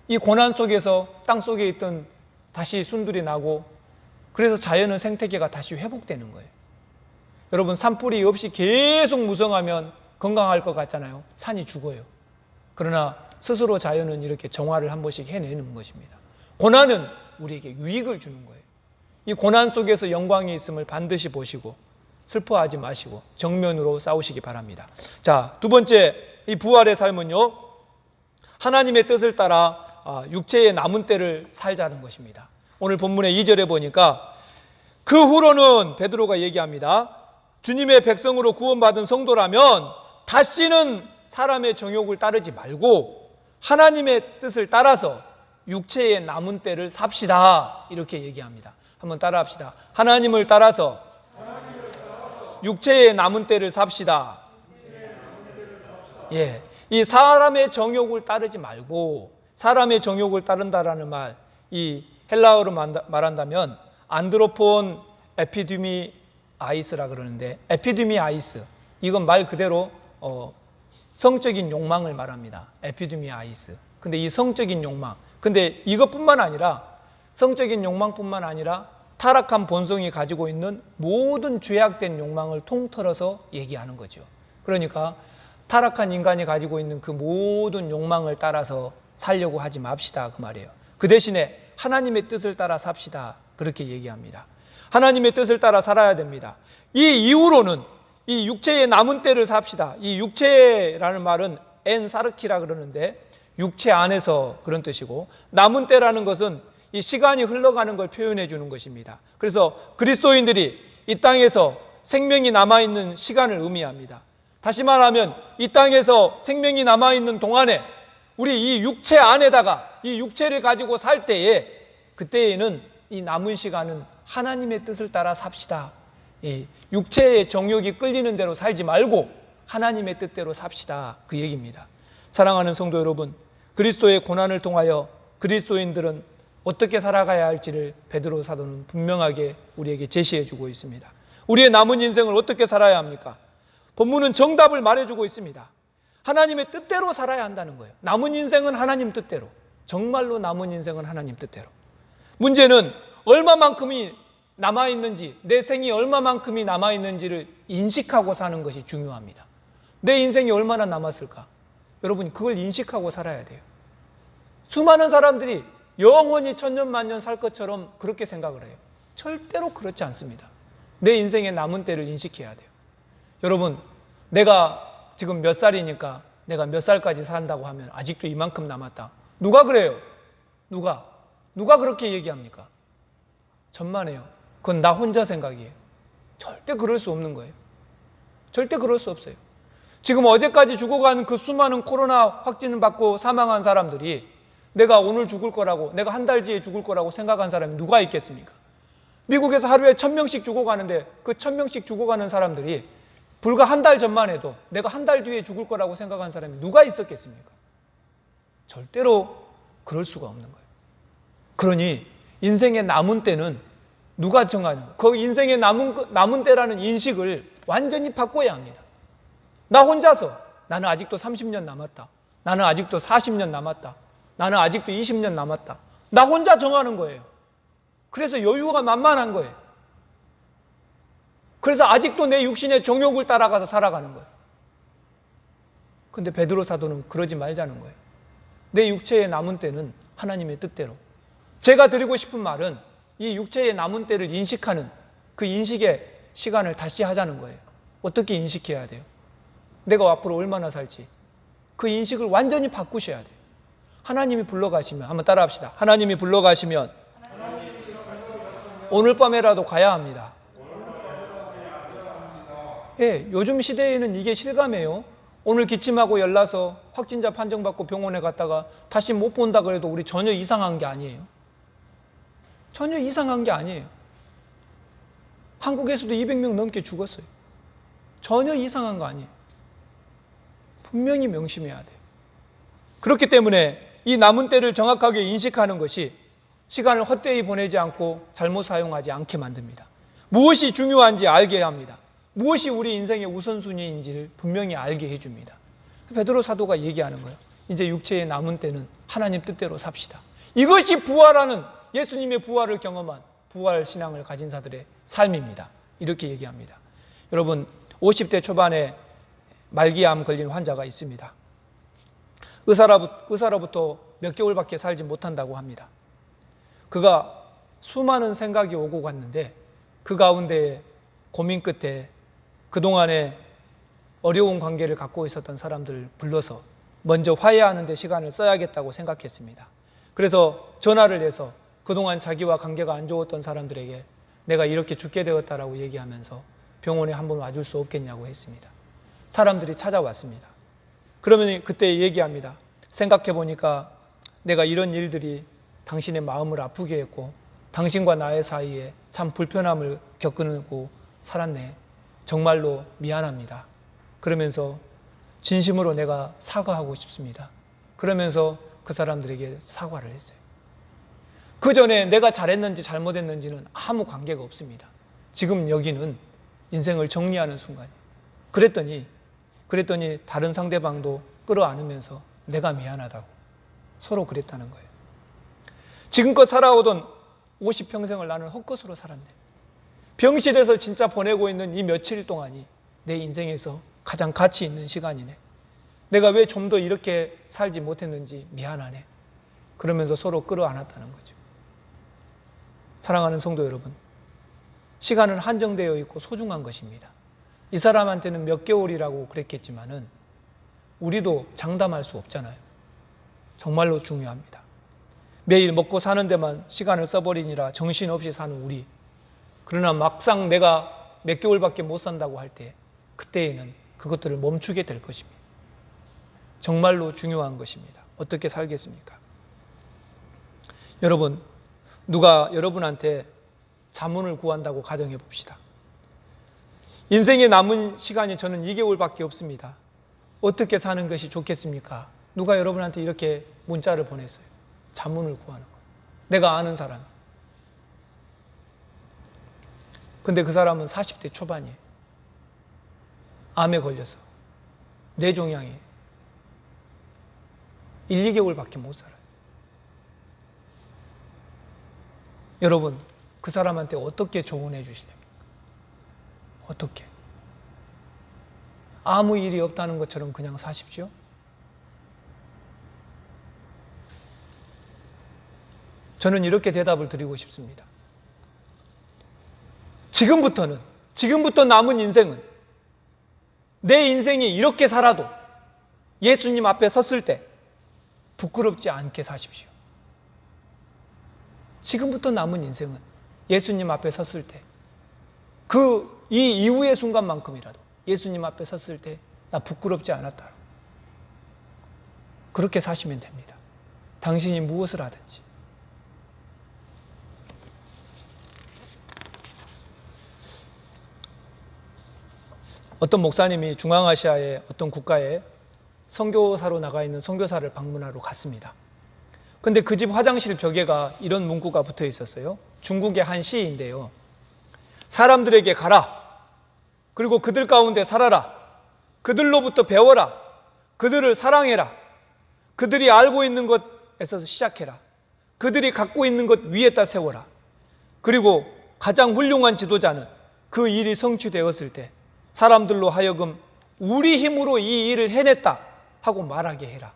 이 고난 속에서 땅 속에 있던 다시 순들이 나고 그래서 자연은 생태계가 다시 회복되는 거예요. 여러분, 산불이 없이 계속 무성하면 건강할 것 같잖아요. 산이 죽어요. 그러나 스스로 자연은 이렇게 정화를 한 번씩 해내는 것입니다. 고난은 우리에게 유익을 주는 거예요. 이 고난 속에서 영광이 있음을 반드시 보시고 슬퍼하지 마시고 정면으로 싸우시기 바랍니다. 자, 두 번째, 이 부활의 삶은요, 하나님의 뜻을 따라 육체의 남은 때를 살자는 것입니다. 오늘 본문의 2절에 보니까 그 후로는 베드로가 얘기합니다. 주님의 백성으로 구원받은 성도라면 다시는 사람의 정욕을 따르지 말고 하나님의 뜻을 따라서 육체의 남은 때를 삽시다. 이렇게 얘기합니다. 한번 따라합시다. 하나님을 따라서 육체의 남은 때를 삽시다. 예, 이 사람의 정욕을 따르지 말고, 사람의 정욕을 따른다라는 말, 이 헬라어로 말한다면 안드로폰 에피디미 아이스라 그러는데, 에피디미 아이스, 이건 말 그대로 성적인 욕망을 말합니다. 에피디미 아이스. 근데 이 성적인 욕망, 근데 이것뿐만 아니라 성적인 욕망뿐만 아니라 타락한 본성이 가지고 있는 모든 죄악된 욕망을 통틀어서 얘기하는 거죠. 그러니까 타락한 인간이 가지고 있는 그 모든 욕망을 따라서 살려고 하지 맙시다, 그 말이에요. 그 대신에 하나님의 뜻을 따라 삽시다, 그렇게 얘기합니다. 하나님의 뜻을 따라 살아야 됩니다. 이 이후로는 이 육체의 남은 때를 삽시다. 이 육체라는 말은 엔사르키라 그러는데 육체 안에서 그런 뜻이고, 남은 때라는 것은 이 시간이 흘러가는 걸 표현해 주는 것입니다. 그래서 그리스도인들이 이 땅에서 생명이 남아있는 시간을 의미합니다. 다시 말하면 이 땅에서 생명이 남아있는 동안에 우리 이 육체 안에다가 이 육체를 가지고 살 때에 그때에는 이 남은 시간은 하나님의 뜻을 따라 삽시다. 이 육체의 정욕이 끌리는 대로 살지 말고 하나님의 뜻대로 삽시다. 그 얘기입니다. 사랑하는 성도 여러분, 그리스도의 고난을 통하여 그리스도인들은 어떻게 살아가야 할지를 베드로 사도는 분명하게 우리에게 제시해 주고 있습니다. 우리의 남은 인생을 어떻게 살아야 합니까? 본문은 정답을 말해주고 있습니다. 하나님의 뜻대로 살아야 한다는 거예요. 남은 인생은 하나님 뜻대로. 정말로 남은 인생은 하나님 뜻대로. 문제는 얼마만큼이 남아있는지, 내 생이 얼마만큼이 남아있는지를 인식하고 사는 것이 중요합니다. 내 인생이 얼마나 남았을까? 여러분, 그걸 인식하고 살아야 돼요. 수많은 사람들이 영원히 천년만년 살 것처럼 그렇게 생각을 해요. 절대로 그렇지 않습니다. 내 인생의 남은 때를 인식해야 돼요. 여러분, 내가 지금 몇 살이니까 내가 몇 살까지 산다고 하면 아직도 이만큼 남았다. 누가 그래요? 누가 그렇게 얘기합니까? 천만에요. 그건 나 혼자 생각이에요. 절대 그럴 수 없는 거예요. 절대 그럴 수 없어요. 지금 어제까지 죽어간 그 수많은 코로나 확진을 받고 사망한 사람들이 내가 오늘 죽을 거라고, 내가 한 달 뒤에 죽을 거라고 생각한 사람이 누가 있겠습니까? 미국에서 하루에 1000명씩 죽어가는데 그 1000명씩 죽어가는 사람들이 불과 한 달 전만 해도 내가 한 달 뒤에 죽을 거라고 생각한 사람이 누가 있었겠습니까? 절대로 그럴 수가 없는 거예요. 그러니 인생의 남은 때는 누가 정하냐? 그 인생의 남은 때라는 인식을 완전히 바꿔야 합니다. 나 혼자서 나는 아직도 30년 남았다. 나는 아직도 40년 남았다. 나는 아직도 20년 남았다. 나 혼자 정하는 거예요. 그래서 여유가 만만한 거예요. 그래서 아직도 내 육신의 정욕을 따라가서 살아가는 거예요. 근데 베드로 사도는 그러지 말자는 거예요. 내 육체의 남은 때는 하나님의 뜻대로. 제가 드리고 싶은 말은 이 육체의 남은 때를 인식하는 그 인식의 시간을 다시 하자는 거예요. 어떻게 인식해야 돼요? 내가 앞으로 얼마나 살지. 그 인식을 완전히 바꾸셔야 돼요. 하나님이 불러가시면, 한번 따라 합시다. 하나님이 불러가시면 오늘 밤에라도 가야 합니다. 예, 요즘 시대에는 이게 실감해요. 오늘 기침하고 열나서 확진자 판정받고 병원에 갔다가 다시 못 본다 그래도 우리 전혀 이상한 게 아니에요. 전혀 이상한 게 아니에요. 한국에서도 200명 넘게 죽었어요. 전혀 이상한 거 아니에요. 분명히 명심해야 돼요. 그렇기 때문에 이 남은 때를 정확하게 인식하는 것이 시간을 헛되이 보내지 않고 잘못 사용하지 않게 만듭니다. 무엇이 중요한지 알게 합니다. 무엇이 우리 인생의 우선순위인지를 분명히 알게 해줍니다. 베드로 사도가 얘기하는 거예요. 이제 육체의 남은 때는 하나님 뜻대로 삽시다. 이것이 부활하는, 예수님의 부활을 경험한 부활 신앙을 가진 자들의 삶입니다. 이렇게 얘기합니다. 여러분, 50대 초반에 말기암 걸린 환자가 있습니다. 의사로부터 몇 개월밖에 살지 못한다고 합니다. 그가 수많은 생각이 오고 갔는데 그 가운데 고민 끝에 그동안에 어려운 관계를 갖고 있었던 사람들을 불러서 먼저 화해하는 데 시간을 써야겠다고 생각했습니다. 그래서 전화를 해서 그동안 자기와 관계가 안 좋았던 사람들에게 내가 이렇게 죽게 되었다라고 얘기하면서 병원에 한번 와줄 수 없겠냐고 했습니다. 사람들이 찾아왔습니다. 그러면 그때 얘기합니다. 생각해 보니까 내가 이런 일들이 당신의 마음을 아프게 했고 당신과 나의 사이에 참 불편함을 겪고 살았네. 정말로 미안합니다. 그러면서 진심으로 내가 사과하고 싶습니다. 그러면서 그 사람들에게 사과를 했어요. 그 전에 내가 잘했는지 잘못했는지는 아무 관계가 없습니다. 지금 여기는 인생을 정리하는 순간이에요. 그랬더니 다른 상대방도 끌어안으면서 내가 미안하다고 서로 그랬다는 거예요. 지금껏 살아오던 50평생을 나는 헛것으로 살았네. 병실에서 진짜 보내고 있는 이 며칠 동안이 내 인생에서 가장 가치 있는 시간이네. 내가 왜 좀 더 이렇게 살지 못했는지 미안하네. 그러면서 서로 끌어안았다는 거죠. 사랑하는 성도 여러분, 시간은 한정되어 있고 소중한 것입니다. 이 사람한테는 몇 개월이라고 그랬겠지만은 우리도 장담할 수 없잖아요. 정말로 중요합니다. 매일 먹고 사는 데만 시간을 써버리니라 정신없이 사는 우리. 그러나 막상 내가 몇 개월밖에 못 산다고 할 때 그때에는 그것들을 멈추게 될 것입니다. 정말로 중요한 것입니다. 어떻게 살겠습니까? 여러분, 누가 여러분한테 자문을 구한다고 가정해 봅시다. 인생의 남은 시간이 저는 2개월밖에 없습니다. 어떻게 사는 것이 좋겠습니까? 누가 여러분한테 이렇게 문자를 보냈어요. 자문을 구하는 거예요. 내가 아는 사람. 근데 그 사람은 40대 초반이에요. 암에 걸려서 뇌종양에 1, 2개월밖에 못 살아요. 여러분, 그 사람한테 어떻게 조언해 주시렵니까? 어떻게? 아무 일이 없다는 것처럼 그냥 사십시오? 저는 이렇게 대답을 드리고 싶습니다. 지금부터 남은 인생은 내 인생이 이렇게 살아도 예수님 앞에 섰을 때 부끄럽지 않게 사십시오. 지금부터 남은 인생은 예수님 앞에 섰을 때 이 이후의 순간만큼이라도 예수님 앞에 섰을 때 나 부끄럽지 않았다. 그렇게 사시면 됩니다. 당신이 무엇을 하든지. 어떤 목사님이 중앙아시아의 어떤 국가에 선교사로 나가 있는 선교사를 방문하러 갔습니다. 근데 그 집 화장실 벽에가 이런 문구가 붙어 있었어요. 중국의 한 시인데요. 사람들에게 가라. 그리고 그들 가운데 살아라. 그들로부터 배워라. 그들을 사랑해라. 그들이 알고 있는 것에서 시작해라. 그들이 갖고 있는 것 위에다 세워라. 그리고 가장 훌륭한 지도자는 그 일이 성취되었을 때 사람들로 하여금 우리 힘으로 이 일을 해냈다 하고 말하게 해라.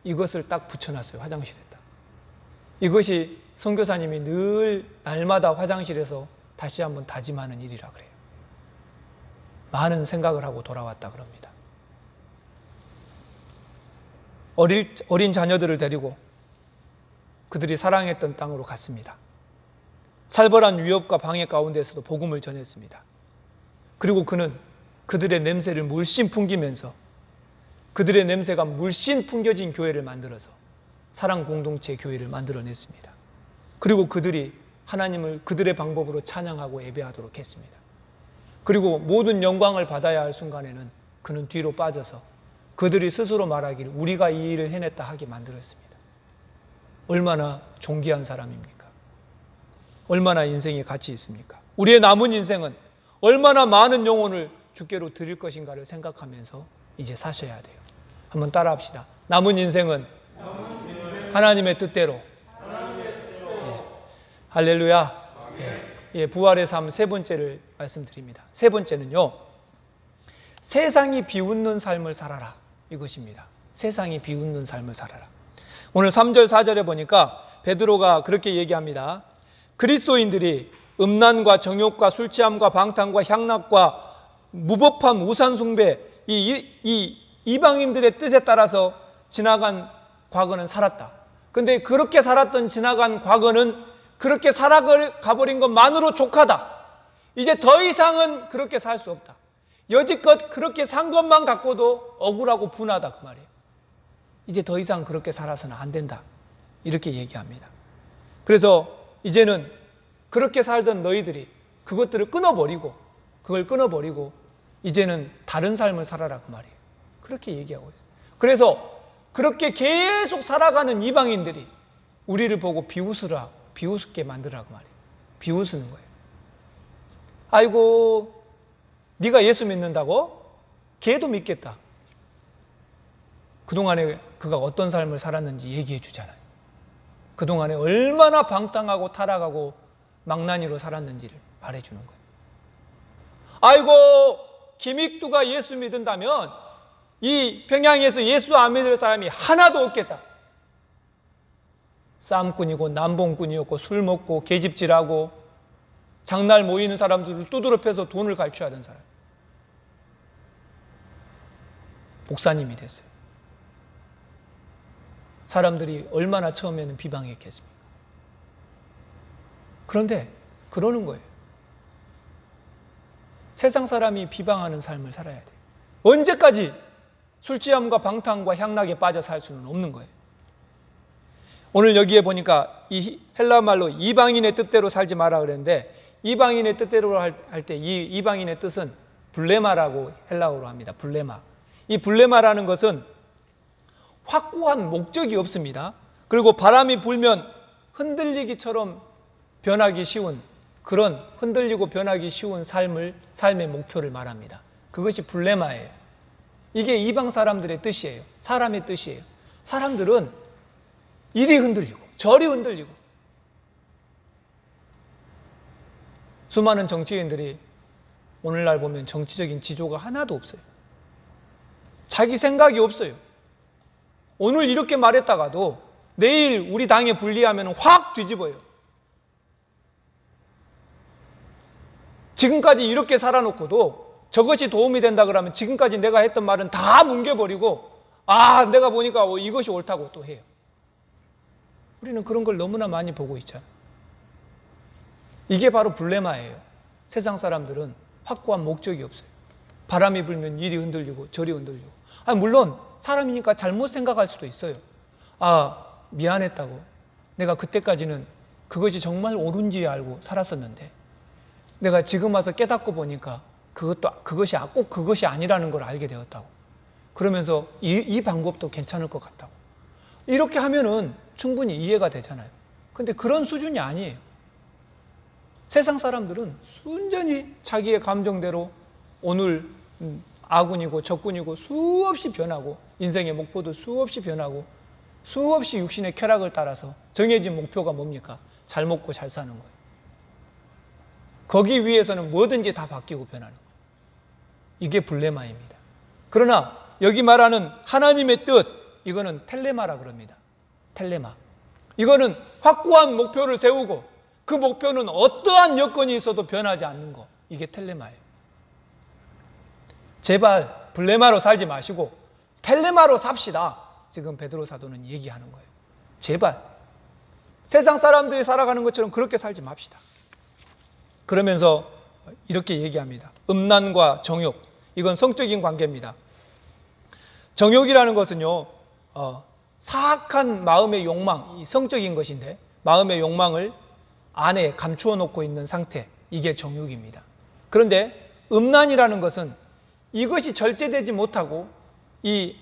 이것을 딱 붙여놨어요. 화장실에다. 이것이 선교사님이 늘 날마다 화장실에서 다시 한번 다짐하는 일이라 그래요. 많은 생각을 하고 돌아왔다 그럽니다. 어린 자녀들을 데리고 그들이 사랑했던 땅으로 갔습니다. 살벌한 위협과 방해 가운데서도 복음을 전했습니다. 그리고 그는 그들의 냄새를 물씬 풍기면서 그들의 냄새가 물씬 풍겨진 교회를 만들어서 사랑 공동체 교회를 만들어냈습니다. 그리고 그들이 하나님을 그들의 방법으로 찬양하고 예배하도록 했습니다. 그리고 모든 영광을 받아야 할 순간에는 그는 뒤로 빠져서 그들이 스스로 말하기를 우리가 이 일을 해냈다 하게 만들었습니다. 얼마나 존귀한 사람입니까? 얼마나 인생이 가치 있습니까? 우리의 남은 인생은 얼마나 많은 영혼을 주께로 드릴 것인가를 생각하면서 이제 사셔야 돼요. 한번 따라 합시다. 남은 인생은 하나님의 뜻대로. 예. 할렐루야. 예, 부활의 삶 세 번째를 말씀드립니다. 세 번째는요, 세상이 비웃는 삶을 살아라. 이것입니다. 세상이 비웃는 삶을 살아라. 오늘 3절 4절에 보니까 베드로가 그렇게 얘기합니다. 그리스도인들이 음란과 정욕과 술 취함과 방탕과 향락과 무법함, 우상 숭배, 이 이방인들의 뜻에 따라서 지나간 과거는 살았다. 근데 그렇게 살았던 지나간 과거는 그렇게 살아가버린 것만으로 족하다. 이제 더 이상은 그렇게 살 수 없다. 여지껏 그렇게 산 것만 갖고도 억울하고 분하다 그 말이에요. 이제 더 이상 그렇게 살아서는 안 된다. 이렇게 얘기합니다. 그래서 이제는 그렇게 살던 너희들이 그것들을 그걸 끊어버리고 이제는 다른 삶을 살아라 그 말이에요. 그렇게 얘기하고 있어요. 그래서 그렇게 계속 살아가는 이방인들이 우리를 보고 비웃게 만들라 그 말이에요. 비웃는 거예요. 아이고, 네가 예수 믿는다고? 걔도 믿겠다. 그동안에 그가 어떤 삶을 살았는지 얘기해 주잖아요. 그동안에 얼마나 방탕하고 타락하고 망나니로 살았는지를 말해주는 거예요. 아이고, 김익두가 예수 믿는다면 이 평양에서 예수 안 믿을 사람이 하나도 없겠다. 싸움꾼이고 남봉꾼이었고 술 먹고 계집질하고 장날 모이는 사람들을 두드러 패서 돈을 갈취하던 사람. 목사님이 됐어요. 사람들이 얼마나 처음에는 비방했겠습니까? 그런데 그러는 거예요. 세상 사람이 비방하는 삶을 살아야 돼요. 언제까지 술 취함과 방탕과 향락에 빠져 살 수는 없는 거예요. 오늘 여기에 보니까 이 헬라 말로 이방인의 뜻대로 살지 마라 그랬는데, 이방인의 뜻대로 할 때 이 이방인의 뜻은 블레마라고 헬라어로 합니다. 블레마. 이 블레마라는 것은 확고한 목적이 없습니다. 그리고 바람이 불면 흔들리기처럼 변하기 쉬운, 그런 흔들리고 변하기 쉬운 삶의 목표를 말합니다. 그것이 블레마예요. 이게 이방 사람들의 뜻이에요. 사람의 뜻이에요. 사람들은 이리 흔들리고 저리 흔들리고, 수많은 정치인들이 오늘날 보면 정치적인 지조가 하나도 없어요. 자기 생각이 없어요. 오늘 이렇게 말했다가도 내일 우리 당에 불리하면 확 뒤집어요. 지금까지 이렇게 살아놓고도 저것이 도움이 된다 그러면 지금까지 내가 했던 말은 다 뭉개버리고, 내가 보니까 이것이 옳다고 또 해요. 우리는 그런 걸 너무나 많이 보고 있잖아요. 이게 바로 블레마예요. 세상 사람들은 확고한 목적이 없어요. 바람이 불면 이리 흔들리고 저리 흔들리고. 물론 사람이니까 잘못 생각할 수도 있어요. 미안했다고. 내가 그때까지는 그것이 정말 옳은지 알고 살았었는데 내가 지금 와서 깨닫고 보니까 그것이 꼭 그것이 아니라는 걸 알게 되었다고. 그러면서 이 방법도 괜찮을 것 같다고. 이렇게 하면은 충분히 이해가 되잖아요. 근데 그런 수준이 아니에요. 세상 사람들은 순전히 자기의 감정대로 오늘 아군이고 적군이고 수없이 변하고, 인생의 목표도 수없이 변하고, 수없이 육신의 쾌락을 따라서 정해진 목표가 뭡니까? 잘 먹고 잘 사는 거예요. 거기 위해서는 뭐든지 다 바뀌고 변하는 거예요. 이게 블레마입니다. 그러나 여기 말하는 하나님의 뜻, 이거는 텔레마라 그럽니다. 텔레마. 이거는 확고한 목표를 세우고 그 목표는 어떠한 여건이 있어도 변하지 않는 거. 이게 텔레마예요. 제발 블레마로 살지 마시고 텔레마로 삽시다. 지금 베드로 사도는 얘기하는 거예요. 제발 세상 사람들이 살아가는 것처럼 그렇게 살지 맙시다. 그러면서 이렇게 얘기합니다. 음란과 정욕, 이건 성적인 관계입니다. 정욕이라는 것은요, 사악한 마음의 욕망, 성적인 것인데 마음의 욕망을 안에 감추어 놓고 있는 상태, 이게 정욕입니다. 그런데 음란이라는 것은 이것이 절제되지 못하고 이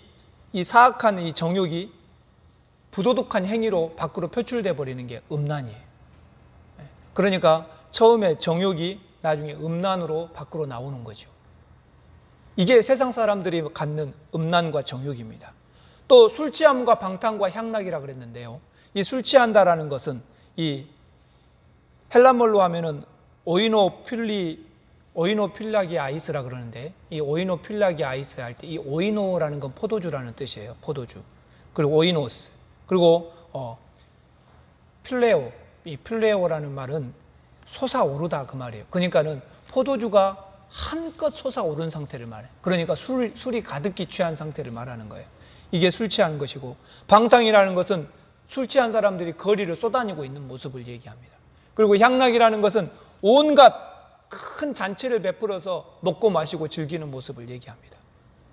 사악한 이 정욕이 부도덕한 행위로 밖으로 표출돼 버리는 게 음란이에요. 그러니까 처음에 정욕이 나중에 음란으로 밖으로 나오는 거죠. 이게 세상 사람들이 갖는 음란과 정욕입니다. 또 술 취함과 방탕과 향락이라 그랬는데요. 이 술 취한다라는 것은 이 헬라말로 하면은 오이노필라기 아이스라 그러는데, 이 오이노필라기 아이스 할 때 이 오이노라는 건 포도주라는 뜻이에요. 포도주. 그리고 오이노스. 그리고 필레오. 이 필레오라는 말은 솟아오르다 그 말이에요. 그러니까는 포도주가 한껏 솟아오른 상태를 말해요. 그러니까 술이 가득히 취한 상태를 말하는 거예요. 이게 술 취한 것이고, 방탕이라는 것은 술 취한 사람들이 거리를 쏘다니고 있는 모습을 얘기합니다. 그리고 향락이라는 것은 온갖 큰 잔치를 베풀어서 먹고 마시고 즐기는 모습을 얘기합니다.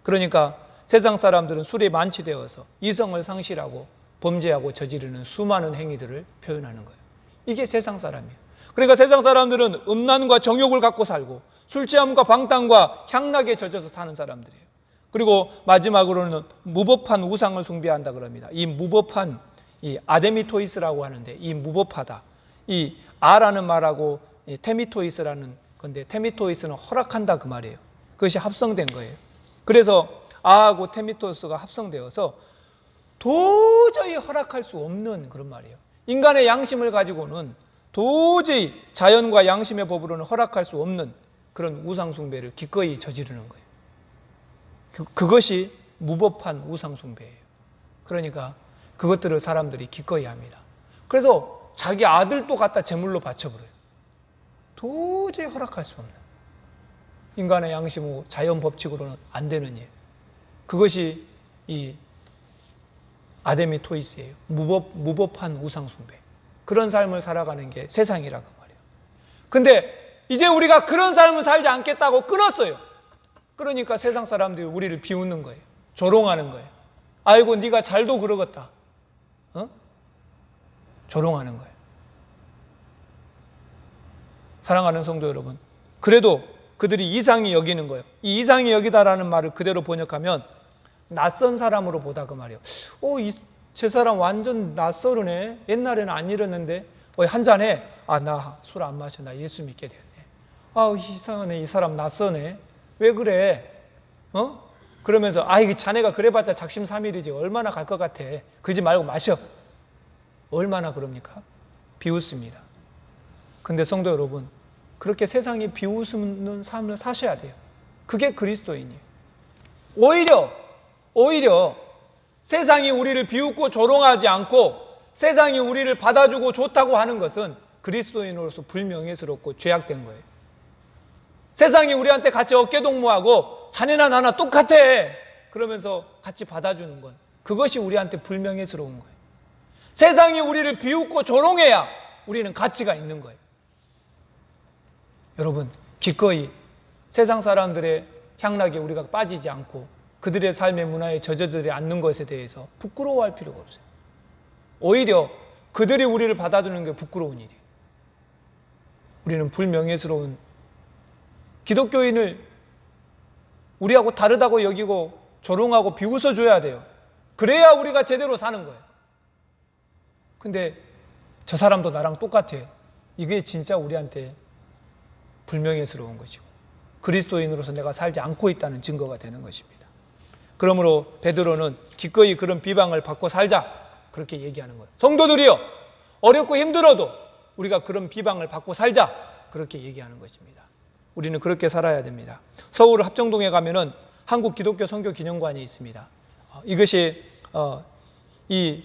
그러니까 세상 사람들은 술에 만취되어서 이성을 상실하고 범죄하고 저지르는 수많은 행위들을 표현하는 거예요. 이게 세상 사람이에요. 그러니까 세상 사람들은 음란과 정욕을 갖고 살고 술 취함과 방탕과 향락에 젖어서 사는 사람들이에요. 그리고 마지막으로는 무법한 우상을 숭배한다 그럽니다. 이 무법한, 이 아데미토이스라고 하는데, 이 무법하다, 이 아라는 말하고 테미토이스라는 건데, 테미토이스는 허락한다 그 말이에요. 그것이 합성된 거예요. 그래서 아하고 테미토이스가 합성되어서 도저히 허락할 수 없는 그런 말이에요. 인간의 양심을 가지고는 도저히 자연과 양심의 법으로는 허락할 수 없는 그런 우상 숭배를 기꺼이 저지르는 거예요. 그것이 무법한 우상 숭배예요. 그러니까 그것들을 사람들이 기꺼이 합니다. 그래서 자기 아들도 갖다 제물로 바쳐버려요. 도저히 허락할 수 없는, 인간의 양심으로 자연 법칙으로는 안 되는 일. 그것이 이 아데미토이스예요. 무법한 우상 숭배. 그런 삶을 살아가는 게 세상이라고 말이에요. 근데 이제 우리가 그런 삶을 살지 않겠다고 끊었어요. 그러니까 세상 사람들이 우리를 비웃는 거예요. 조롱하는 거예요. 아이고 네가 잘도 그러겠다. 조롱하는 거예요. 사랑하는 성도 여러분, 그래도 그들이 이상히 여기는 거예요. 이 이상히 여기다라는 말을 그대로 번역하면 낯선 사람으로 보다 그 말이에요. 제 사람 완전 낯설으네. 옛날에는 안 이랬는데 한잔해. 나 술 안 마셔. 나 예수 믿게 됐네. 이상하네. 이 사람 낯서네. 왜 그래? 그러면서 이게 자네가 그래봤자 작심삼일이지. 얼마나 갈 것 같아. 그러지 말고 마셔. 얼마나 그럽니까? 비웃습니다. 근데 성도 여러분, 그렇게 세상이 비웃는 삶을 사셔야 돼요. 그게 그리스도인이에요. 오히려 세상이 우리를 비웃고 조롱하지 않고 세상이 우리를 받아주고 좋다고 하는 것은 그리스도인으로서 불명예스럽고 죄악된 거예요. 세상이 우리한테 같이 어깨동무하고 자네나 나나 똑같아 그러면서 같이 받아주는 건 그것이 우리한테 불명예스러운 거예요. 세상이 우리를 비웃고 조롱해야 우리는 가치가 있는 거예요. 여러분, 기꺼이 세상 사람들의 향락에 우리가 빠지지 않고 그들의 삶의 문화에 젖어들지 않는 것에 대해서 부끄러워할 필요가 없어요. 오히려 그들이 우리를 받아주는 게 부끄러운 일이에요. 우리는 불명예스러운 기독교인을 우리하고 다르다고 여기고 조롱하고 비웃어줘야 돼요. 그래야 우리가 제대로 사는 거예요. 근데 저 사람도 나랑 똑같아. 이게 진짜 우리한테 불명예스러운 것이고 그리스도인으로서 내가 살지 않고 있다는 증거가 되는 것입니다. 그러므로 베드로는 기꺼이 그런 비방을 받고 살자 그렇게 얘기하는 거예요. 성도들이여, 어렵고 힘들어도 우리가 그런 비방을 받고 살자 그렇게 얘기하는 것입니다. 우리는 그렇게 살아야 됩니다. 서울 합정동에 가면은 한국 기독교 선교 기념관이 있습니다. 이것이 이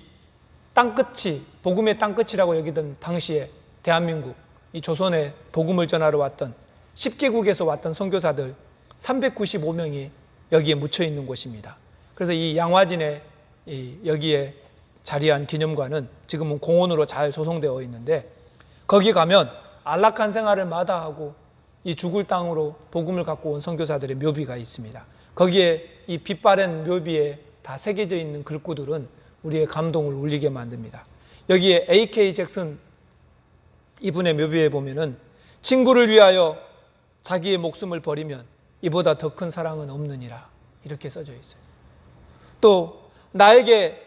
땅끝이 복음의 땅끝이라고 여기던 당시에 대한민국 이 조선에 복음을 전하러 왔던 10개국에서 왔던 선교사들 395명이 여기에 묻혀 있는 곳입니다. 그래서 이 양화진에 여기에 자리한 기념관은 지금은 공원으로 잘 조성되어 있는데 거기 가면 안락한 생활을 마다하고 이 죽을 땅으로 복음을 갖고 온 선교사들의 묘비가 있습니다. 거기에 이 빛바랜 묘비에 다 새겨져 있는 글구들은 우리의 감동을 울리게 만듭니다. 여기에 A.K. 잭슨 이분의 묘비에 보면은 친구를 위하여 자기의 목숨을 버리면 이보다 더 큰 사랑은 없느니라 이렇게 써져 있어요. 또 나에게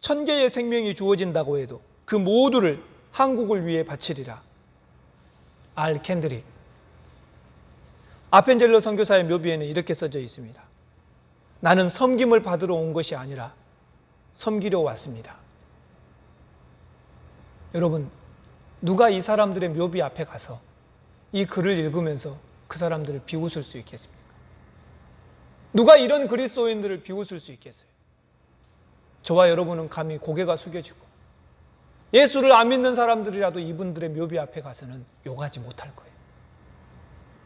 1000개의 생명이 주어진다고 해도 그 모두를 한국을 위해 바치리라. 알 캔드릭. 아펜젤러 선교사의 묘비에는 이렇게 써져 있습니다. 나는 섬김을 받으러 온 것이 아니라 섬기려 왔습니다. 여러분, 누가 이 사람들의 묘비 앞에 가서 이 글을 읽으면서 그 사람들을 비웃을 수 있겠습니까? 누가 이런 그리스도인들을 비웃을 수 있겠어요? 저와 여러분은 감히 고개가 숙여지고 예수를 안 믿는 사람들이라도 이분들의 묘비 앞에 가서는 욕하지 못할 거예요.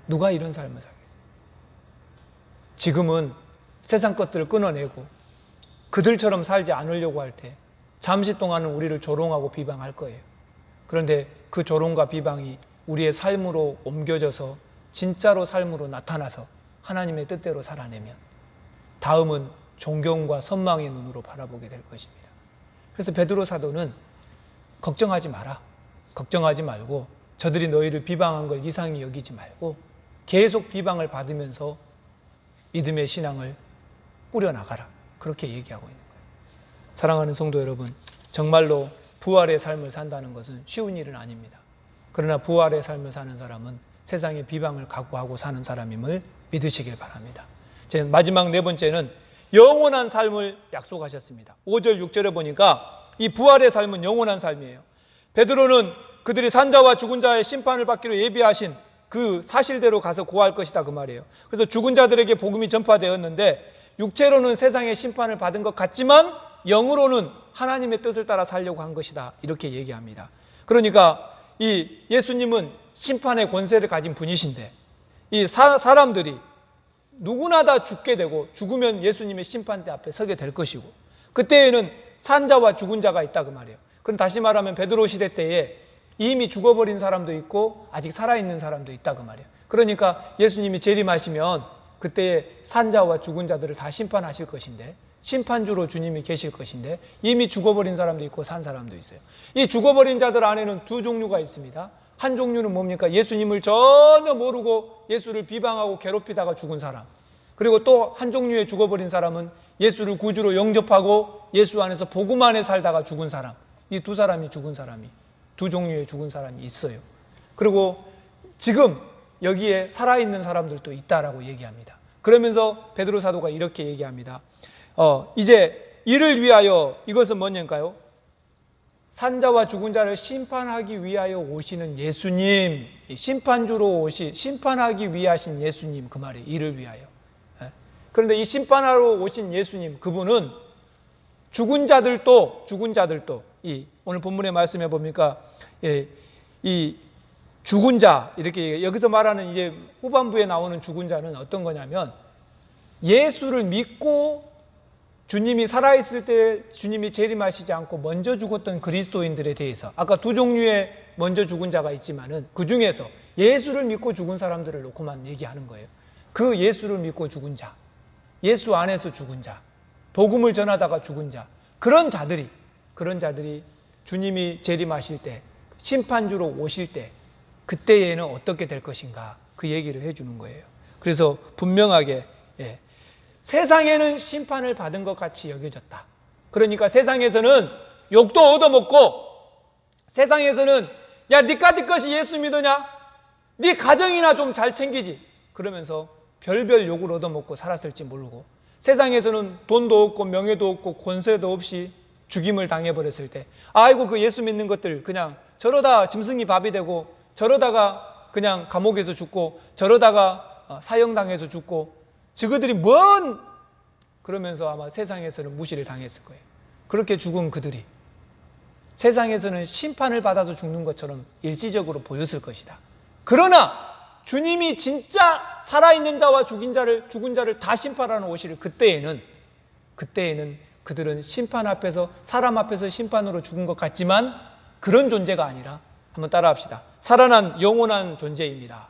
누가 이런 삶을 살겠어요? 지금은 세상 것들을 끊어내고 그들처럼 살지 않으려고 할 때 잠시 동안은 우리를 조롱하고 비방할 거예요. 그런데 그 조롱과 비방이 우리의 삶으로 옮겨져서 진짜로 삶으로 나타나서 하나님의 뜻대로 살아내면 다음은 존경과 선망의 눈으로 바라보게 될 것입니다. 그래서 베드로 사도는 걱정하지 마라. 걱정하지 말고 저들이 너희를 비방한 걸 이상히 여기지 말고 계속 비방을 받으면서 믿음의 신앙을 꾸려나가라. 그렇게 얘기하고 있는 거예요. 사랑하는 성도 여러분, 정말로 부활의 삶을 산다는 것은 쉬운 일은 아닙니다. 그러나 부활의 삶을 사는 사람은 세상의 비방을 각오하고 사는 사람임을 믿으시길 바랍니다. 제 마지막 네 번째는 영원한 삶을 약속하셨습니다. 5절, 6절에 보니까 이 부활의 삶은 영원한 삶이에요. 베드로는 그들이 산자와 죽은 자의 심판을 받기로 예비하신 그 사실대로 가서 고할 것이다 그 말이에요. 그래서 죽은 자들에게 복음이 전파되었는데 육체로는 세상의 심판을 받은 것 같지만 영으로는 하나님의 뜻을 따라 살려고 한 것이다 이렇게 얘기합니다. 그러니까 이 예수님은 심판의 권세를 가진 분이신데 이 사람들이 누구나 다 죽게 되고 죽으면 예수님의 심판대 앞에 서게 될 것이고 그때에는 산자와 죽은 자가 있다 그 말이에요. 그럼 다시 말하면 베드로 시대 때에 이미 죽어버린 사람도 있고 아직 살아있는 사람도 있다 그 말이에요. 그러니까 예수님이 재림하시면 그때 산자와 죽은 자들을 다 심판하실 것인데, 심판주로 주님이 계실 것인데, 이미 죽어버린 사람도 있고 산 사람도 있어요. 이 죽어버린 자들 안에는 두 종류가 있습니다. 한 종류는 뭡니까? 예수님을 전혀 모르고 예수를 비방하고 괴롭히다가 죽은 사람. 그리고 또 한 종류의 죽어버린 사람은 예수를 구주로 영접하고 예수 안에서 복음 안에 살다가 죽은 사람. 이 두 사람이 죽은 사람이, 두 종류의 죽은 사람이 있어요. 그리고 지금 여기에 살아있는 사람들도 있다라고 얘기합니다. 그러면서 베드로 사도가 이렇게 얘기합니다. 이제 이를 위하여, 이것은 뭐냐니까요? 산자와 죽은 자를 심판하기 위하여 오시는 예수님, 심판주로 심판하기 위하신 예수님, 그 말이 이를 위하여. 그런데 이 심판하러 오신 예수님, 그분은 죽은 자들도 오늘 본문의 말씀해 보니까 이 죽은 자, 이렇게 여기서 말하는 이제 후반부에 나오는 죽은 자는 어떤 거냐면, 예수를 믿고 주님이 살아있을 때 주님이 재림하시지 않고 먼저 죽었던 그리스도인들에 대해서, 아까 두 종류의 먼저 죽은 자가 있지만은 그 중에서 예수를 믿고 죽은 사람들을 놓고만 얘기하는 거예요. 그 예수를 믿고 죽은 자, 예수 안에서 죽은 자, 복음을 전하다가 죽은 자, 그런 자들이 주님이 재림하실 때, 심판주로 오실 때, 그때에는 어떻게 될 것인가, 그 얘기를 해주는 거예요. 그래서 분명하게 세상에는 심판을 받은 것 같이 여겨졌다. 그러니까 세상에서는 욕도 얻어먹고, 세상에서는 야, 니까짓 것이 예수 믿으냐? 니 가정이나 좀 잘 챙기지. 그러면서 별별 욕을 얻어먹고 살았을지 모르고, 세상에서는 돈도 없고 명예도 없고 권세도 없이 죽임을 당해버렸을 때, 아이고 그 예수 믿는 것들 그냥 저러다 짐승이 밥이 되고, 저러다가 그냥 감옥에서 죽고, 저러다가 사형당해서 죽고, 저그들이 그러면서 아마 세상에서는 무시를 당했을 거예요. 그렇게 죽은 그들이 세상에서는 심판을 받아서 죽는 것처럼 일시적으로 보였을 것이다. 그러나 주님이 진짜 살아있는 자와 죽은 자를 다 심판하는 오실 그때에는 그들은 심판 앞에서, 사람 앞에서 심판으로 죽은 것 같지만 그런 존재가 아니라, 한번 따라합시다. 살아난 영원한 존재입니다.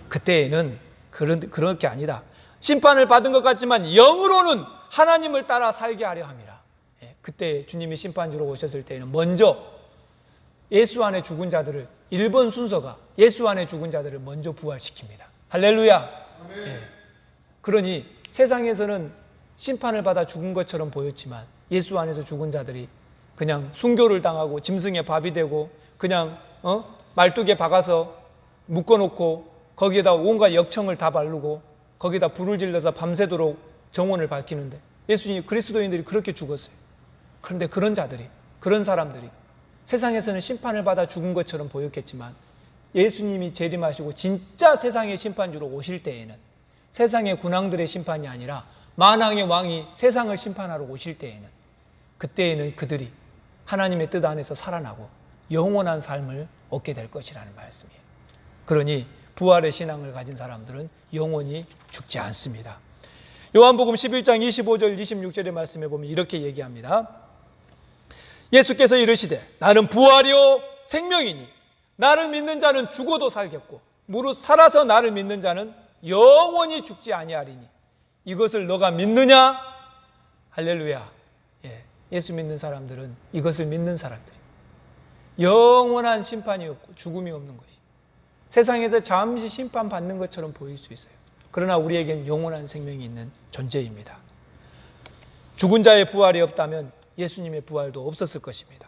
그때에는 그렇게 아니다. 심판을 받은 것 같지만 영으로는 하나님을 따라 살게 하려 함이라. 그때 주님이 심판주로 오셨을 때에는 먼저 예수 안에 죽은 자들을, 1번 순서가 예수 안에 죽은 자들을 먼저 부활시킵니다. 할렐루야. 그러니 세상에서는 심판을 받아 죽은 것처럼 보였지만 예수 안에서 죽은 자들이 그냥 순교를 당하고 짐승의 밥이 되고, 그냥 말뚝에 박아서 묶어놓고 거기에다 온갖 역청을 다 바르고 거기다 불을 질러서 밤새도록 정원을 밝히는데, 예수님, 그리스도인들이 그렇게 죽었어요. 그런데 그런 사람들이 세상에서는 심판을 받아 죽은 것처럼 보였겠지만 예수님이 재림하시고 진짜 세상의 심판주로 오실 때에는, 세상의 군왕들의 심판이 아니라 만왕의 왕이 세상을 심판하러 오실 때에는, 그때에는 그들이 하나님의 뜻 안에서 살아나고 영원한 삶을 얻게 될 것이라는 말씀이에요. 그러니 부활의 신앙을 가진 사람들은 영원히 죽지 않습니다. 요한복음 11장 25절 26절의 말씀에 보면 이렇게 얘기합니다. 예수께서 이르시되 나는 부활이요 생명이니 나를 믿는 자는 죽어도 살겠고 무릇 살아서 나를 믿는 자는 영원히 죽지 아니하리니 이것을 너가 믿느냐? 할렐루야. 예수 믿는 사람들은 이것을 믿는 사람들이에요. 영원한 심판이 없고 죽음이 없는 것이, 세상에서 잠시 심판받는 것처럼 보일 수 있어요. 그러나 우리에겐 영원한 생명이 있는 존재입니다. 죽은 자의 부활이 없다면 예수님의 부활도 없었을 것입니다.